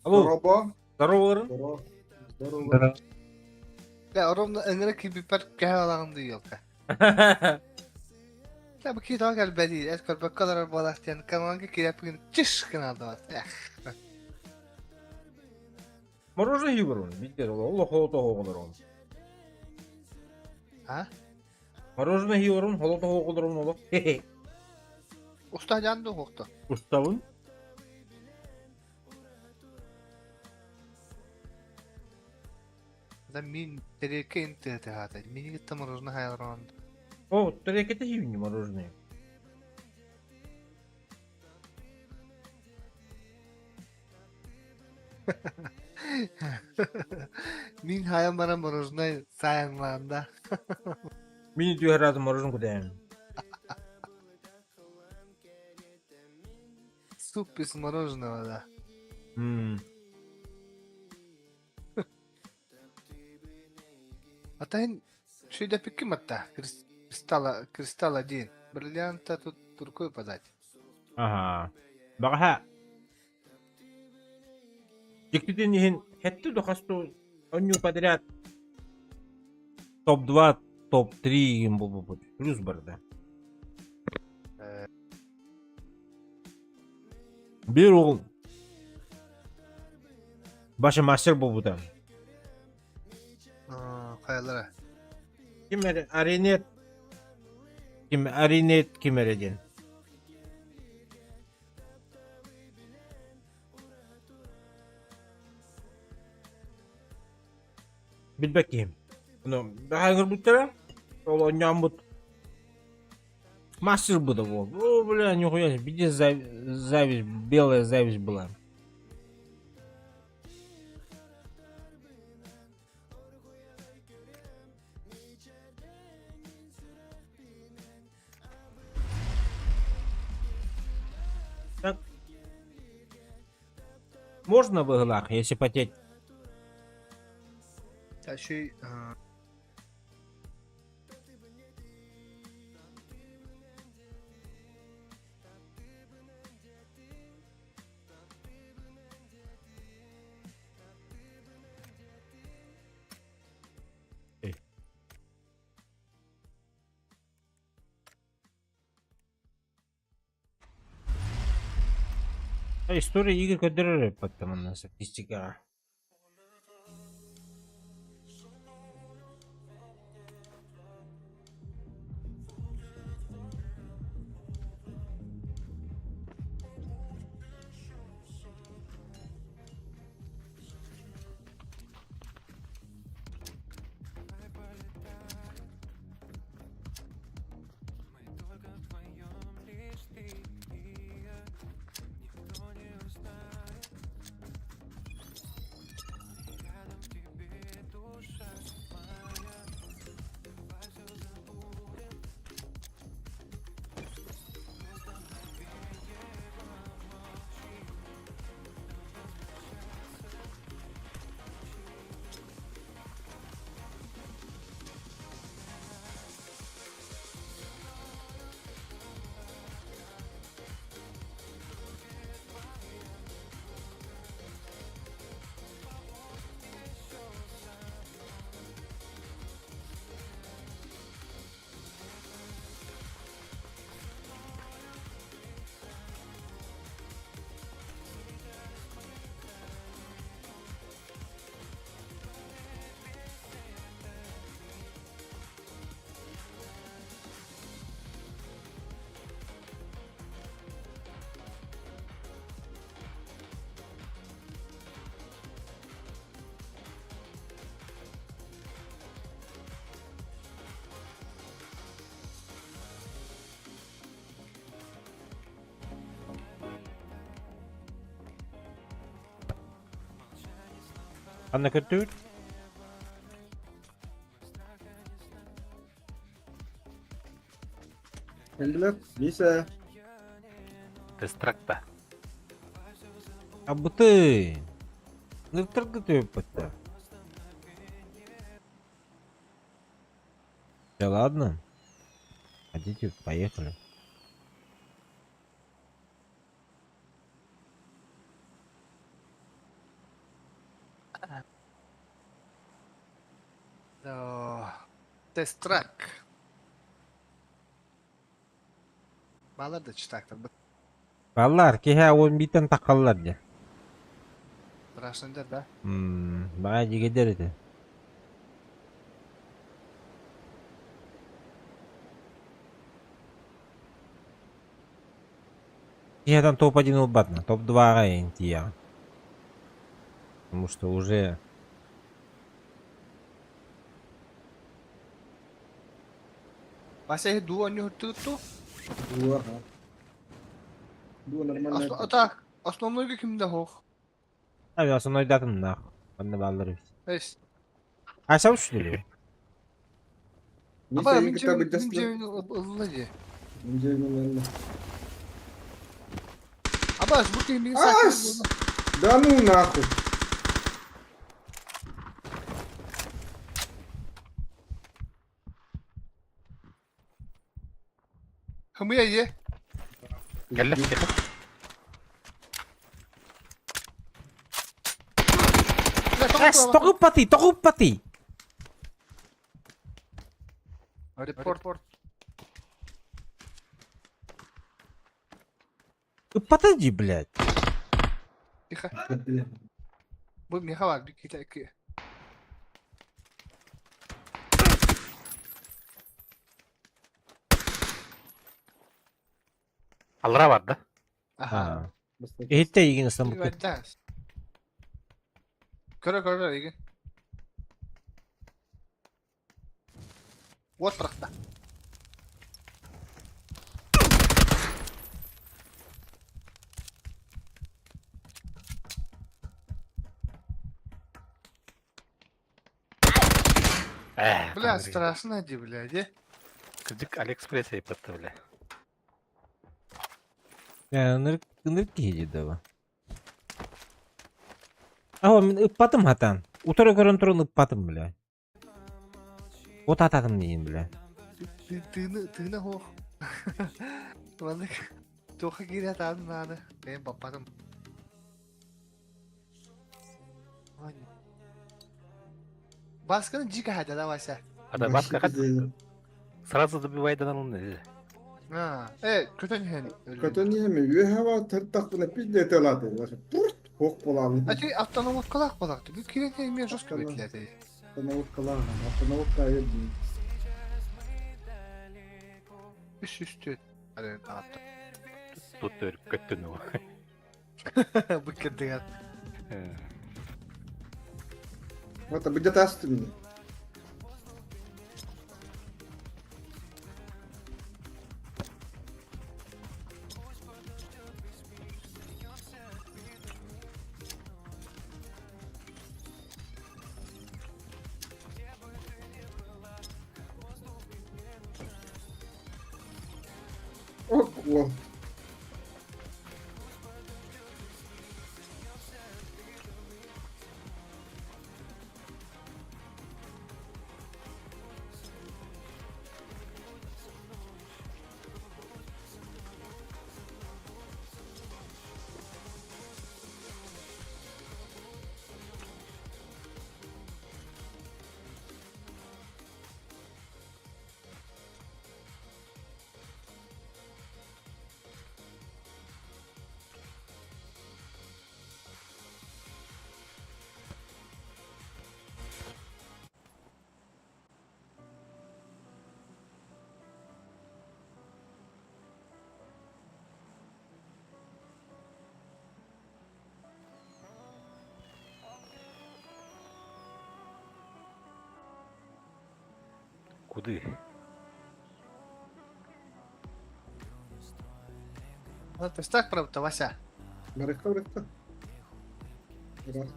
B: Алло,
F: Здорово.
B: здорово.
F: Здорово. Здорово.
H: Здорово.
J: Ya oromda ıngırı ki bir park kağıdan diyor ka. Ya bu ki daha gel bedi. Eskor bu kadar balaştı. Kamanki ki yapın çışkın da var.
B: Мороженое yiyorum. Bitti. Allah холота hoğulurum.
J: Ha?
B: Мороженое yiyorum. Холота hoğulurum oğlum.
J: Usta candı hoktu.
B: Ustavın.
J: Da min tereke intihate hata. Mini gittim orozuna hayran.
B: О, тарелка-то не мороженое.
J: Min hayal bana morozuna sayanlarında.
B: Мини diyor herhalde мороженку dayan.
J: Supis morozuna o da.
B: Hmm.
J: Hatta şöyle fikrim hatta. Kristala değil. Brillianta turkuyu подать.
B: Ага. Бага. Тектиден ehen хетти до хасту оню подряд. Топ-2, топ-3 bu. Плюс barda. Bir oğul. Başı master bu da.
J: Kayalara.
B: Kim Arinet? Kim Arinet kim Ereden? Bil bakayım. Bunu daha gırbıtlara. Ola nyambut. Master bu da bu. O бля, нихуя. Bir de зависть, белая зависть была. Так. Можно в иглах, если потеть?
J: Ya şey...
B: История игр, которые потом на статистика. Anna kötü.
A: Geldiler. Neyse.
D: Дестракта.
B: А ты. Ну только ты опыта. Да ладно. Хотите, поехали.
K: Тест-трак. Bağlar da çıtaktır.
B: Ballar ki ha on biten takallar ya.
K: Bıraksın der be.
B: Bana gider idi. Я там топ-1 обратно, топ-2 рейнт я. Потому что уже...
K: Вася ду они tuttu.
A: Дуа. Дуа нормально.
K: Ata. Основной kimde hoch.
B: Abi aslında oynadım da. Ben de balları.
K: Eş.
B: Aşağı uçtu.
K: Ama
A: Нейсе,
K: mince
A: кита бедесле.
K: ıllıcı.
A: Mince нормально.
K: Ama bu kimin
A: Ас! Да ну нахуй.
K: Hımıya ye.
D: Geldim geldim.
B: Токуп пати!
K: Report.
B: Подожди, блядь.
K: Тихо. Bu ne var? Bir iki.
D: Alra vardı.
K: Aha.
B: Hitte ilgini sen bu.
K: Güvendeyiz. Göre ilgin. What bıraktı? Бля, страшно, блядь.
D: Кызык Алиэкспресс yaptı bile.
B: Ya nırk giydi dava. Ama men ıppadım hatan. Utara görün turun ıppadım bile. Ot atadım deyin bile.
K: Tığına hoch. Vallahi çok girer adam nane. Ben baparım. Baskının cika hadi la Vася.
D: Ada başka kat sırası добивайдан алın dedi.
K: Ha, kötü yani.
A: Катония ми юхава тыртакны пизде телаты. Пурт хок болалым.
K: Ати автономат kalak balaktı. Bir kirek yemeğe жестко bekledi.
A: Остановка. Еди.
K: Üstü. Hadi attı.
D: Тут kötünü var.
K: Bu kötü ya.
A: Вот, а где-то остынь. Ого.
D: Куди?
K: Ну, то есть так правда, Вася.
A: Барыхта. Раз.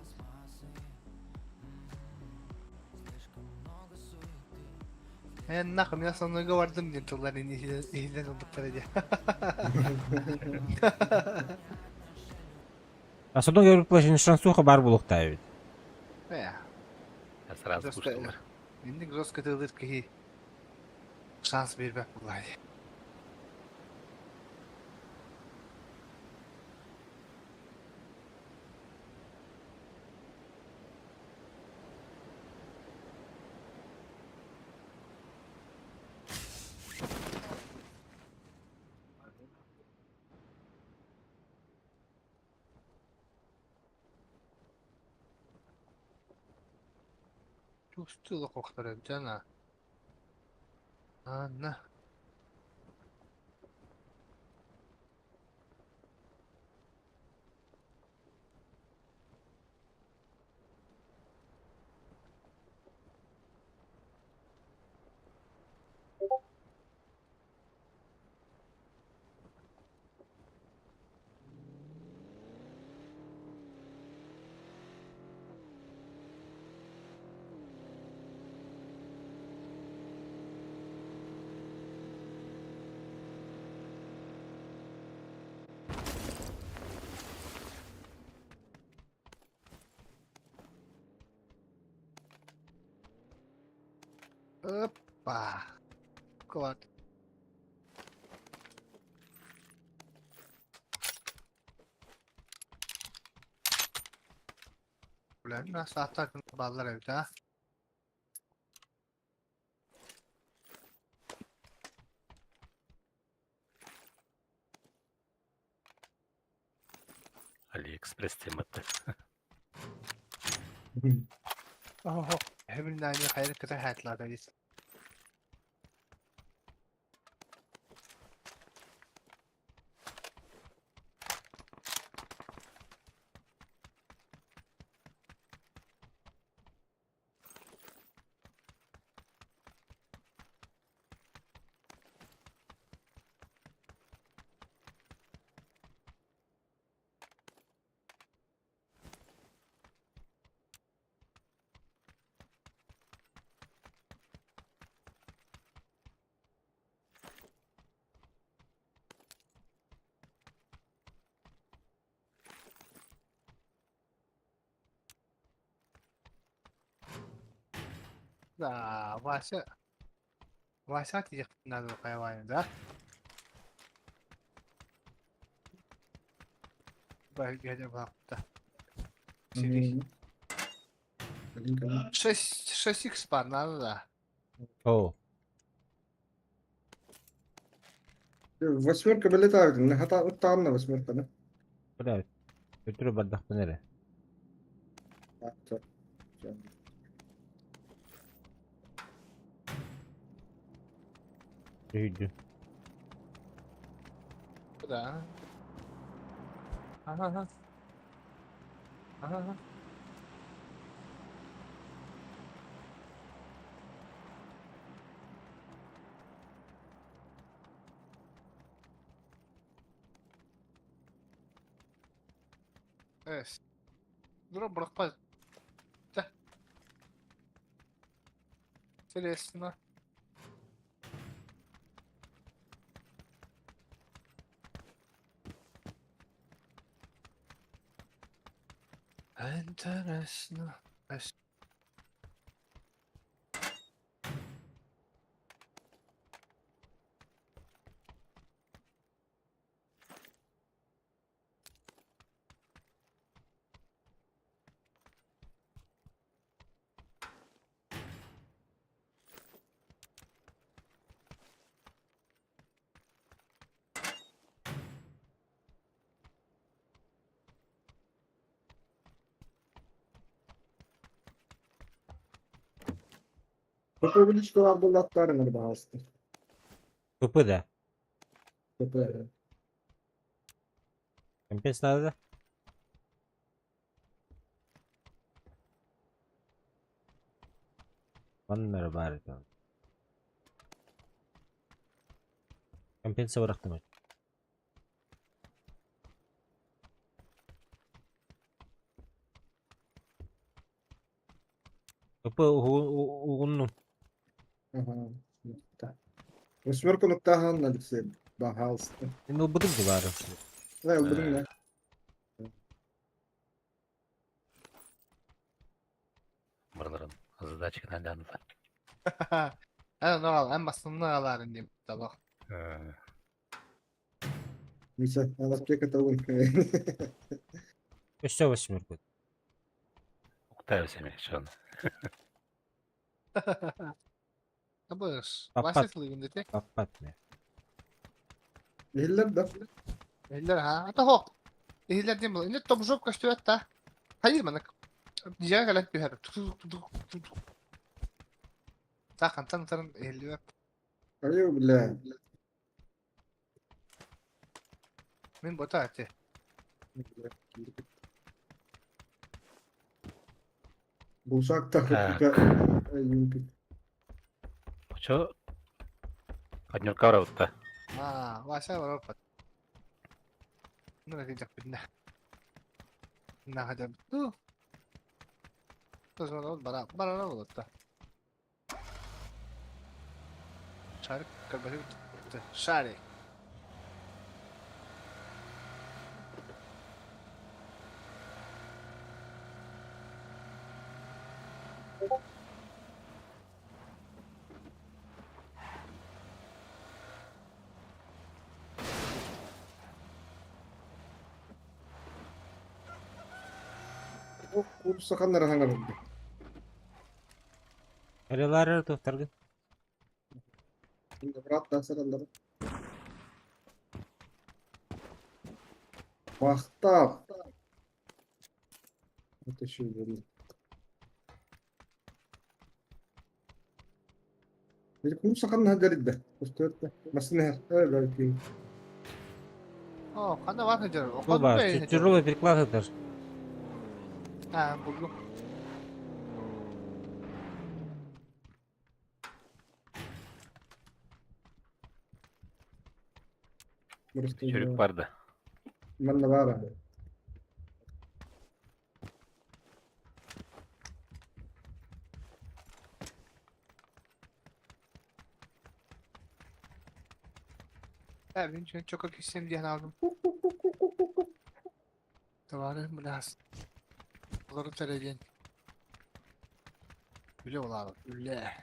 K: Nahım ya sonuna vardım diye tolların ihiden oldukları diye.
B: А с одной говорит, плащ шансуха бар булук Давид.
K: Ya.
D: Я сразу
K: Просто
D: пуштылар.
K: инде жестко тылдыр ki şans vermek bulay. Çok stüdyo koktarım cana. Anna. Hoppa. Kovat. Ulan nasıl atakın ballar evde ha?
D: Алиэкспресс тематы.
K: Oh, hemen aynı hayır kısa hayatlardayız. Da Vasa diyecek bunlar da hayvanı da. Böyle bak da. Şimdi
A: Kalın.
K: 6x var nerede da?
B: О,
A: Восьмерка вылетает. Хата там на восьмерка, да?
B: бля. Götürü bardak bu nere?
A: А, всё. Всё.
B: Büyüdü.
K: Bu da. Aha aha. Aha aha. Evet. Dur bırakma. De. Selestina. Enteresan. Es.
A: Какой величко абдул аттарын bir daha astı.
B: Kapı da.
A: Kapı.
B: Kempes nerede? Onları bari tamam. Kempes'e bıraktım. Kapı uğunlu.
A: Aha. Восьмерку нуктахан надо все. Пожалуйста.
B: Şimdi o budum gibi ağrı.
A: Да, öldürün ya.
D: Buraların hızlı çıkan var.
K: Ana ne al? En basını alarım diyeyim. Tamam.
A: Миша, надо аптека того.
B: Еще восьмерку.
D: Oktay Semih şu an.
K: Tabır.
B: Kapat.
K: Başka kılığında tek.
B: Kapatma.
A: Değiller de.
K: Eller ha. Ata ho. Eller diyeyim bu. İnde top jop kaçtı hatta. Hayır bana. Diğer galet bir her. Takın tanıtırın eller.
A: Ayı bile.
K: Min bota ati.
A: Bulsak da.
D: Şu Однёрка ворота.
K: Ваша Европа. Ну, видишь, бедна. Нахадя. Ну. Тоже вот бара вот да. Шарик, как бы шарик.
A: Kursa kanlara hangar oldu.
B: Aralar tutardı.
A: Şimdi bırak da sıraları. Vakta. Ateşi veriyor. Bir kursa kanlar hangar de. Kustörtte. Masne. Evet belki.
K: Oh, kana var hıcır. O
B: Bu
K: kadar
B: var.
K: böyle.
B: Çuçurlu bir klahtır.
K: Ha, buldum.
A: Burası
D: Çocuk vardı.
A: Ben de var abi.
K: Ha, ben çünkü çok akışsın diye aldım. Tavarım biraz. Bunları tereyden. Öyle olalım. Öyle.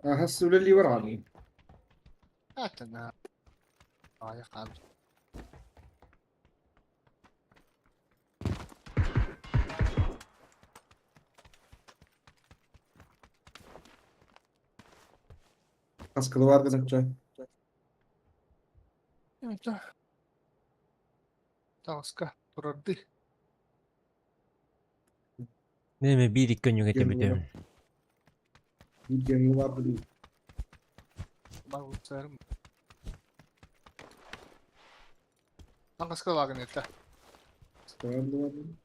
A: Aha süleli var abi.
K: Zaten ha. Ayak abi.
A: Kaskılı var kızınca.
K: Evet. Taska. Dururdu.
B: Ne mi bir iki gün geçebiliyorum.
A: Bir gemli var değil.
K: Bak uçarım. Lan kaska var gene ta.
A: Kaskılı var değil.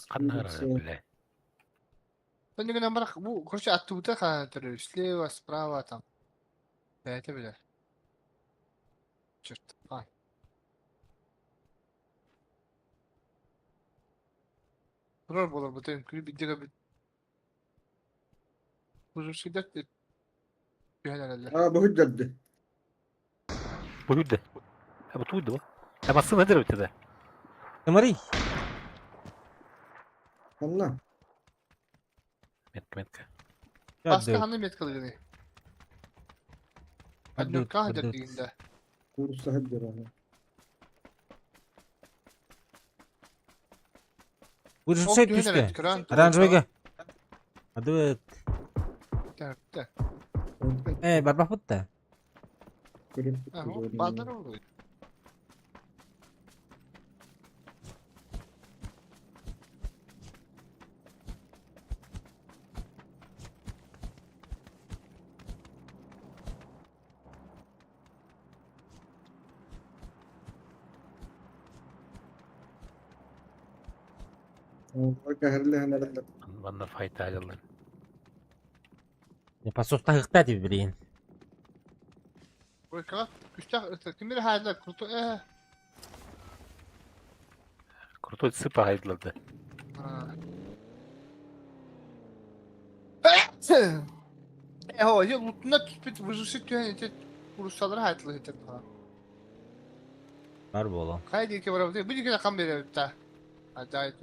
D: Kanlar bile.
K: Ben de gene bırak bu kurşu attı bu da kan terörist. Leva sprava tam. Evet bile. Çırt. Ay. Bunlar olur bu temkili bir diğer bir. Bu şiddet bir herhalde.
A: Aa bu hücceddi.
D: Buydu. Ha bu tuydu. Ha basın nedir ötede?
B: Tamari.
A: Allah.
D: Metka.
K: Başka hanım met kalıyor. Hadi
B: Hadi,
K: kahdır
B: hadi.
K: diyinde.
A: Kursa hücceddi abi.
B: Bu şey düştü. Aranjvega. Hadi.
K: Tertte.
B: Barbah putta.
K: Ha, o bandar oluyor.
A: O kahırlı hanarında.
D: Bana fayda alırlar.
B: Ne pasosta hıkta diye bileyim.
K: Bu kadar güçlü kimleri halde kurtu
D: Kurtu sıpa hayırladı.
K: Ha. Ho, ya lutuna tüpet vızısı tühen etet Russalara hayatlı etet falan.
B: Var bu oğlum.
K: Haydi ki var bu. Bir iki rakam veriyor ta. Hadi haydi.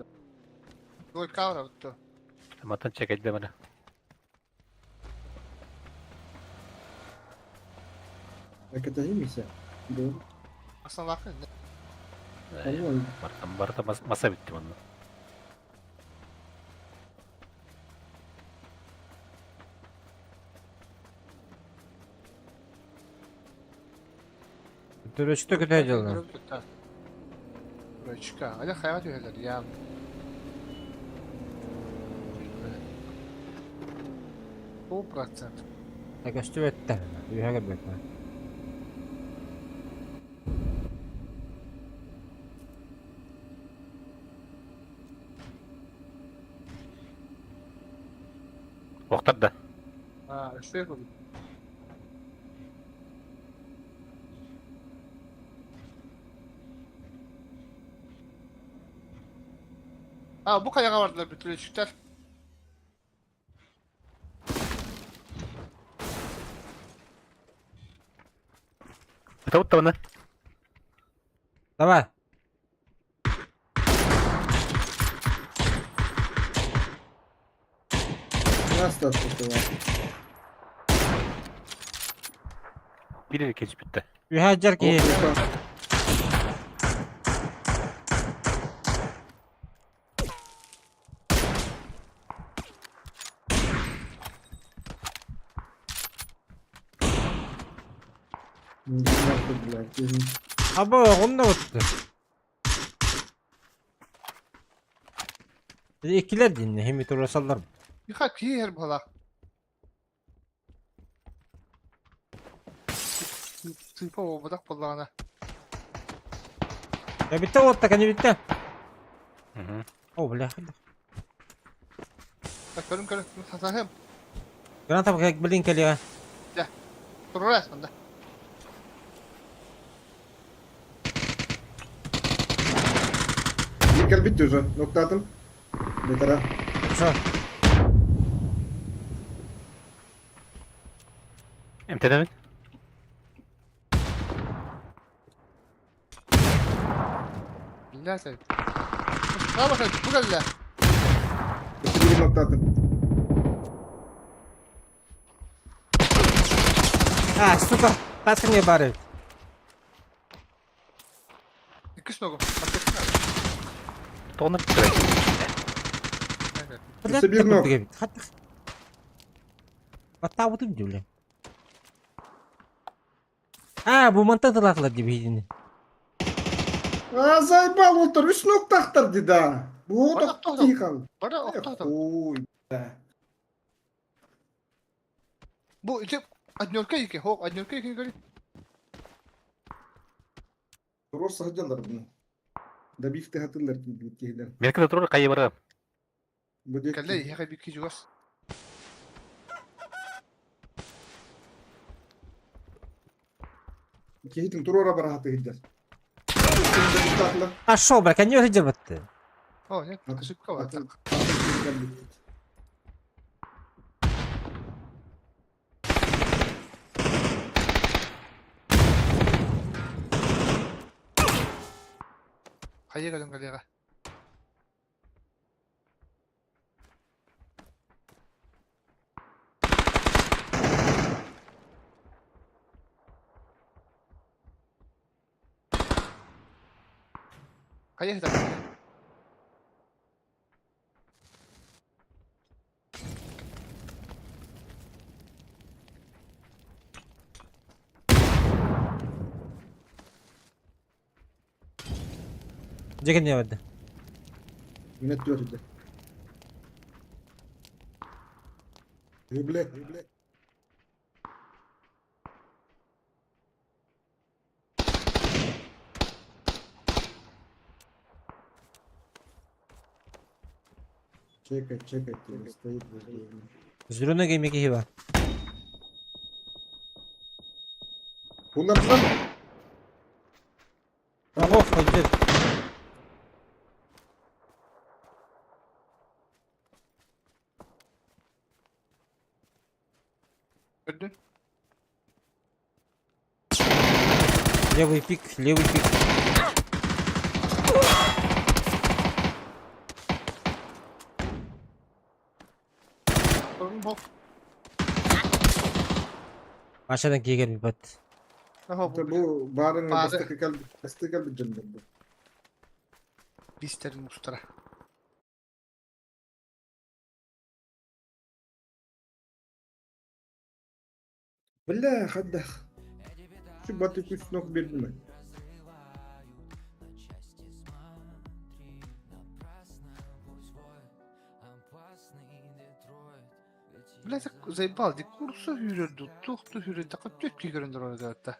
K: Gol kavra tuttu.
D: Tamatan çekildi bana.
A: Hakikaten iyi misin? Doğru.
K: Aslında bakın.
A: Tamam.
D: Barata masa bitti bana.
B: Dur çıktı kötü heyecanlı.
K: Buraya çıkar. Hadi hayat öğeler ya. Bu bıraktı.
B: Aga stüvetten. Bir haber bekle.
D: Oktar da.
K: Ha, işte yapalım. Ha, bu kayağa vardılar bütün ışıklar.
D: Tavut da bana.
B: Давай.
A: Nasıl atmıştı var?
D: Biri keçi bitti.
B: Yuhacar ki. Abo onu da tuttu. Dedi ikiler dinle. Hem itorasallar.
K: Yıkak ki her bala. Tıpa o badak balağına.
B: Ya bitti o kan bitti.
D: Hı hı.
B: Oh bля.
K: Bak görüm. Hasanım.
B: Granata bak bilin geliyor.
K: Durur aslında.
A: Николь bitti уже. Nokta atın. Bir taraf.
B: Şu.
D: MT'den mi?
K: Billah sen. Ha bakın bu kadar.
A: Bir nokta atın.
B: А, сука. Пацан мне бары.
K: İki snogu.
D: Тоғын кіреді.
B: Блядь,
A: Собернув.
B: как будто гибнет. Хат. Вот так вот им бля. А, bu mantık dalaklar gibi yine.
A: Aa zaybal otur. 3 nokta aktardı da. Bu
K: Bana
A: da
K: aktardı.
A: yıkan.
K: Bana okta.
A: Oy.
K: Bu işte adnyorka yıkı. Hop adnyorka yıkı görü.
A: Rosa hacılar bunu. Da bifte hatırlar ki bitkiler.
D: Менікі де тұрыр қайы бары.
A: Bu diyor
K: Kalle
A: ki.
K: yıkı bir kişi var.
A: Kehitin turora barahatı hidder. Takla.
B: А шо, бля, конёк жабатты.
K: O ne? Işıkka var.
A: Atın.
K: Hayır gelin kaleye. Hayır da.
B: Ceket ne vardı?
A: Net diyor hidder. Hüble. Hüble. Чекай, стоит возле.
B: Zürüne giymek iyi var.
A: Bunlar lan.
B: Of, hadi. Левый пик, левый пик.
K: Sorun bol.
B: Aşağıdan gel bir bat.
K: Aha
A: انت
K: bu
A: بو بارن
K: بعد-
A: بستقل بالجنب.
K: bisterin mustara.
A: بالله خدخ شو باتي كويس نوك بيرمي.
K: Блядь, заебал, ди курсу hürürdü, tuhtu hürürdü, takıp tüt ki göründür onu da.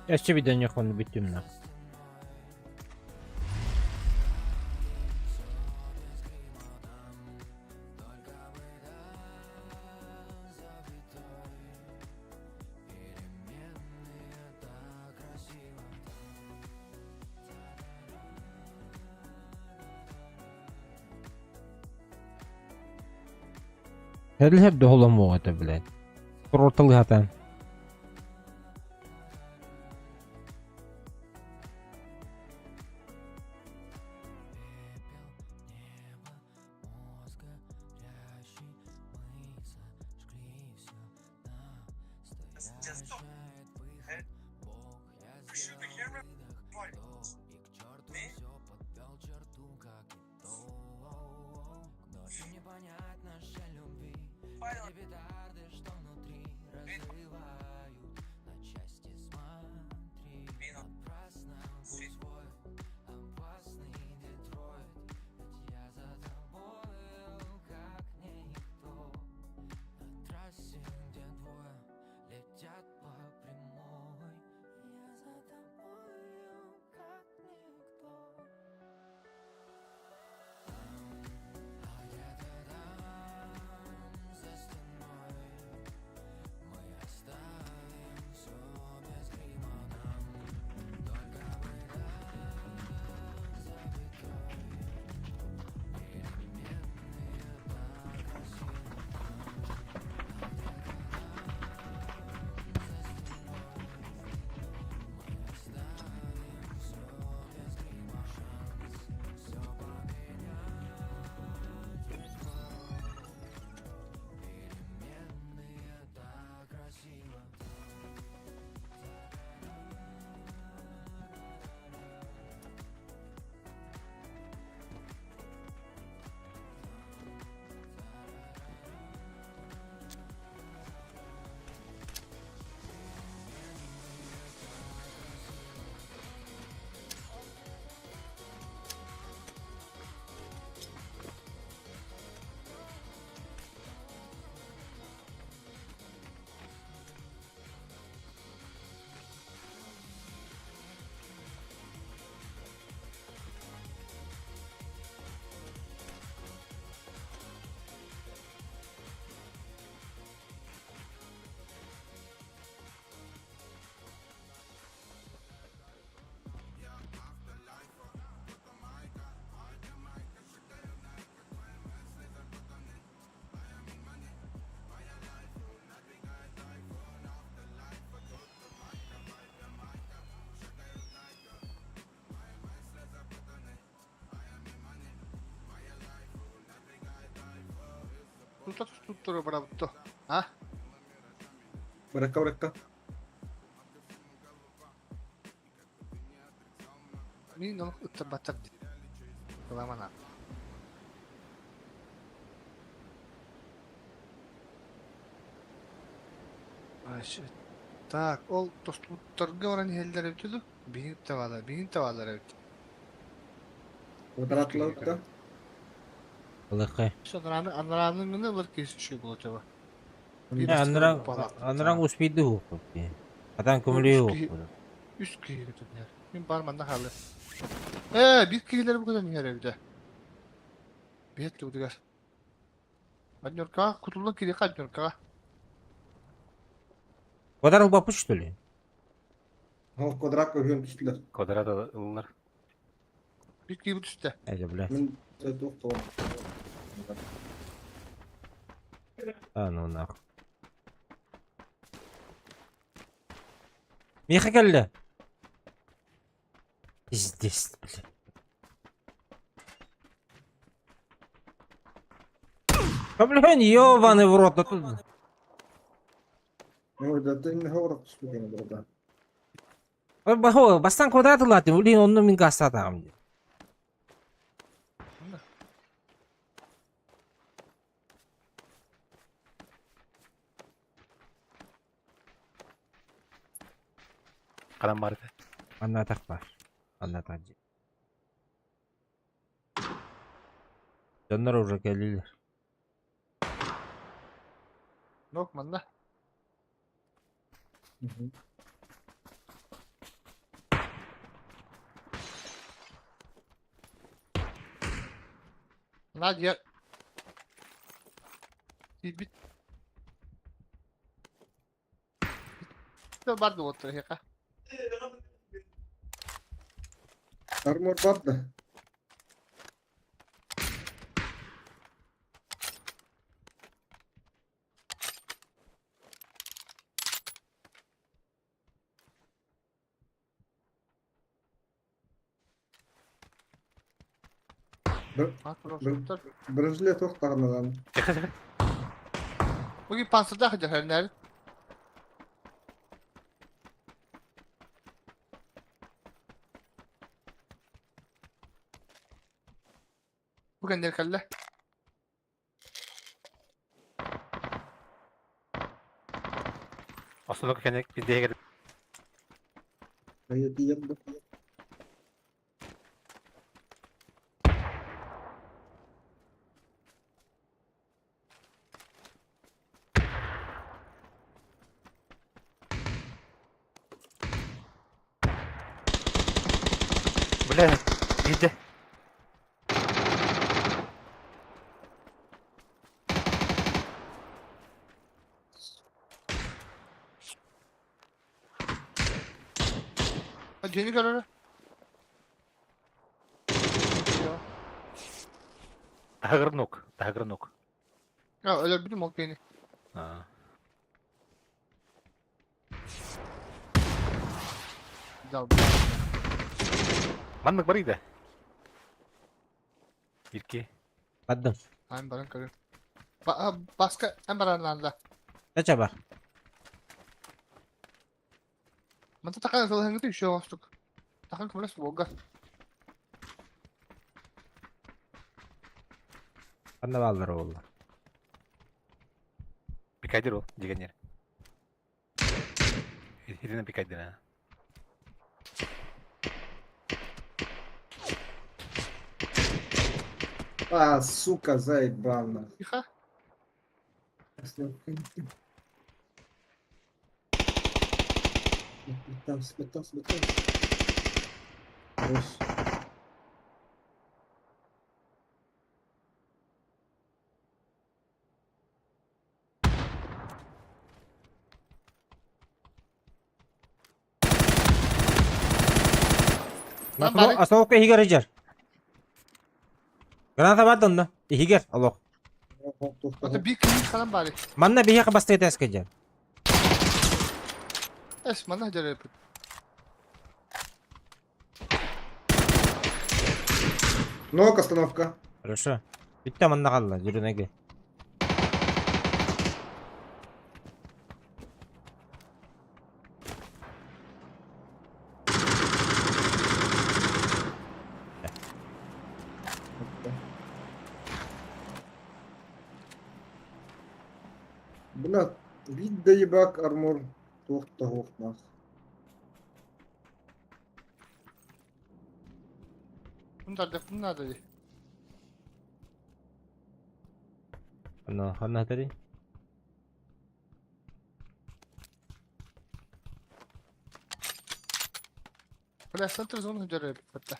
B: Я ще видео не охватну битюм на. Hep de holamı это, блядь. Kurortalı hatan.
K: Tuttur bana buttu. Ha?
A: بركة.
K: Mini nolak utterbatar di. Kemana? Aşı. Так, ол тостуттарга оран хелдер өтүдү. Бигин тавалар өтү.
A: ودرات لوكا.
B: Лыхы.
K: Анраның гына бір кесіші бұл acaba.
B: Аныран успейді оқып. Атан көмілі оқып.
K: Üst kıyı götürdüler. Benim parmağımda halı. Bir kıyıları bu kadar niye evde? Bir etti bu diğer. Hadi yorka, kutulun kıyı kaç yorka.
B: Квадрат бапы, что ли?
A: هو كودراك وهيون تشتلر.
D: Kvadratalılar.
K: Bir kıyı bu üstte.
B: Это, блядь.
A: من توقع.
B: А ну нахуй. Миха geldi. Пиздец, блядь. Да, блин, ёбаный в рот. Да тут...
A: Ой, да ты не говоришь, что я не да.
B: Бастан квадраты латин. Блин, он на меня сатам.
D: Adam var.
B: Anlatak var. Anlatacı. Canlar уже geldiler.
K: Yok manda. Nadia. Bit. ده برضه والطريقة
A: Armor var da. Birinci çok dağılan.
K: Bugün pansırda akacak her nerede? Bugün ne kalle?
D: Aslında kendi bir diye gelip
A: Hayır diyeyim bu.
D: Bля, иди.
K: Hadi yeni gel öyle.
D: Тагырнок, тагырнок.
K: Ya öyle bildim o beni.
D: А.
K: Güzel.
D: Маннык бар иде. Ирки.
B: Kaddım.
K: Aynen barın karı. Başka en baranlarla.
B: Kaça bak.
K: Manta takan sol hangi tuh show masuk. Takan kemana semoga.
B: Ben de bağları oldu.
D: Пикайдер ол деген жер. Ирина пикайдер.
A: А, сука, заебана.
K: Тихо.
A: Сметался. Хорош.
K: Lan bari.
B: Остановка Хигер Иджер. Граната var onda. Хигер, алло.
K: Hatta bir kıyı kalan bari.
B: Manna bir yaka bastı etes kece.
K: Es mana hajar yapıp.
A: Ног остановка.
B: Хорошо. Bitti manna kaldı. Yürüne gel.
A: Бля, вид да ебак армор. Тох нас.
K: Bunlar da değil.
B: Anna tadi.
K: Böyle center zone hajar yapıp hatta.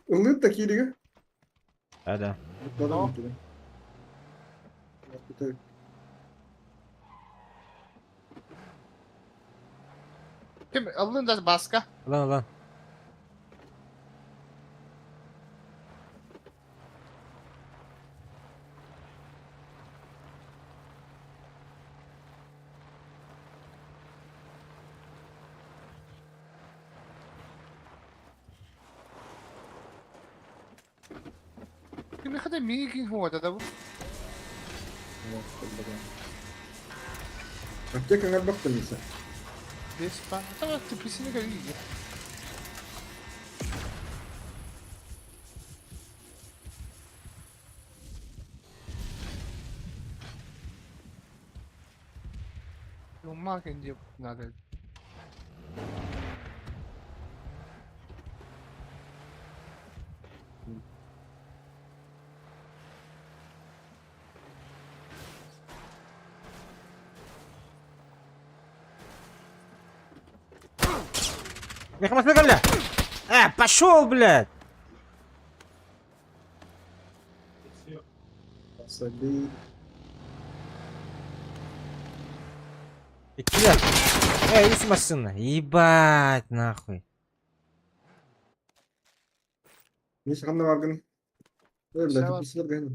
A: Illık da kiliga.
B: Hadi.
A: Tamam.
K: Kim alın da baska.
B: Lan lan.
K: Kim ne kadar minik havada da bu.
A: Öteki kadar baktım mesela.
K: Vespa. Tamam tipisini göre iyi. Yung hindi natin.
B: Мехмат бля! Пошел, блядь!
A: Sabi.
B: Иди. Иди с машины. Ебать, нахуй.
A: Niye şakamda var gani? Öyle
K: Şey
A: bir
K: var.
A: şey var gani.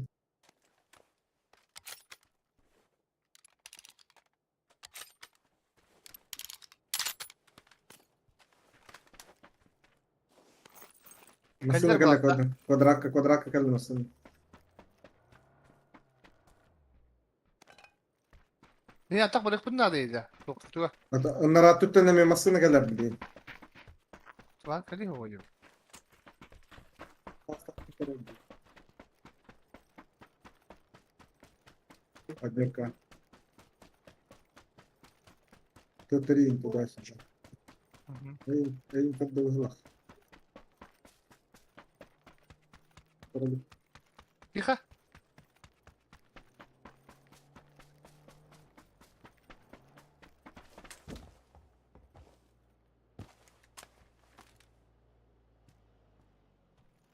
A: Masına
K: Kaçlar
A: kalla
K: kaldı?
A: quadraka kalla masına.
K: Niye atak bırak bunu neredeydi? Doktor.
A: Hatta onlar atıp da ne masına kalla bir değil.
K: Var kali oluyor.
A: Одерка. Т3 туда-сюда. Я им как бы в глаз.
K: Тихо.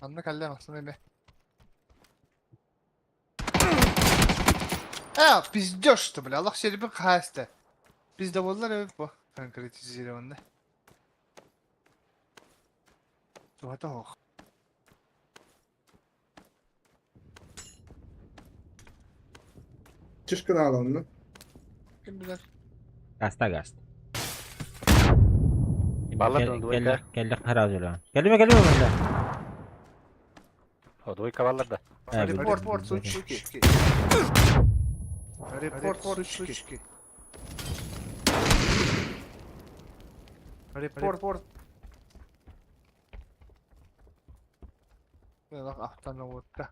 K: Anla kalle aslında ne? Пиздёшь-то, бля, Allah seni bir kaheste. Bizde bollar evet bu. Konkretiziyle onda. Zuhata hoş.
A: Чешка alalım lan.
K: Kim bilir?
B: Gasta.
D: Балларда двойка.
B: Geldik herhalde lan. Gelme bende.
D: О, двойка балларда.
K: Report suçki. Report suçki. Report. Ne bak ahtan orta.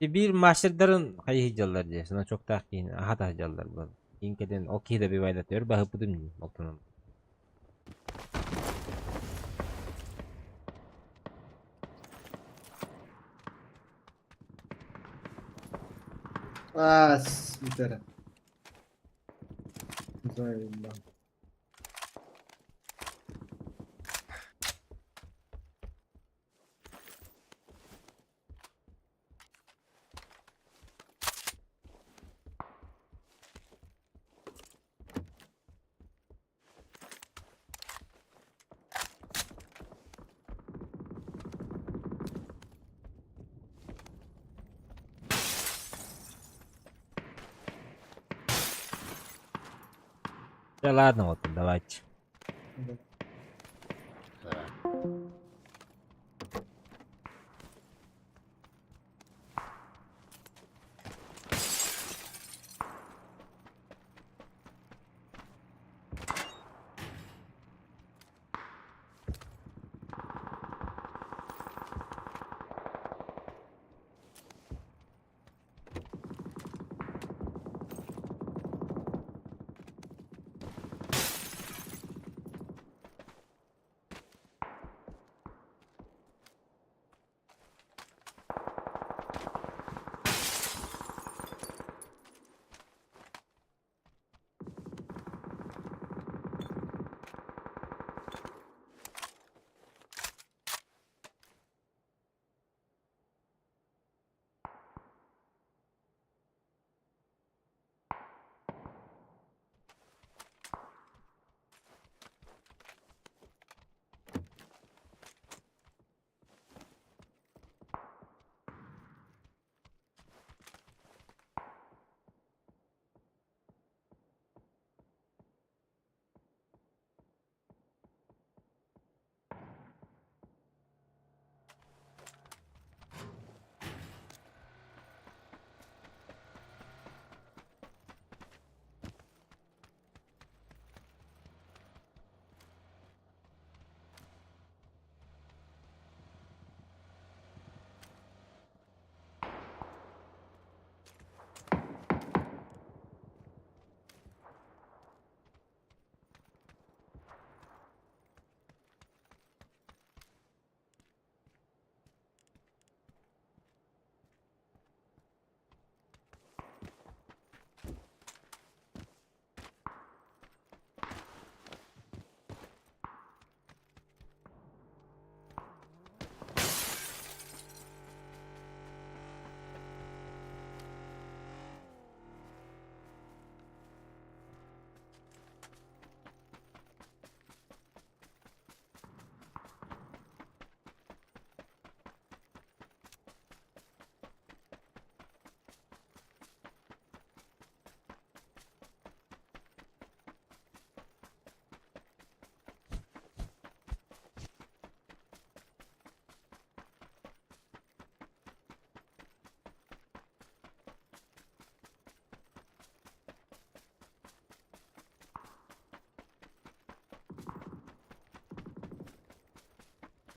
B: Bir maşırların hayı hicallar diye. Sana çok da kiyin. Aha da hicallar bu. İnkeden okey de bir vaylatıyor. Bahı budım diye. Oltanım.
A: Bir kere. Güzel ben.
B: Да ладно, вот, давайте.
A: Да.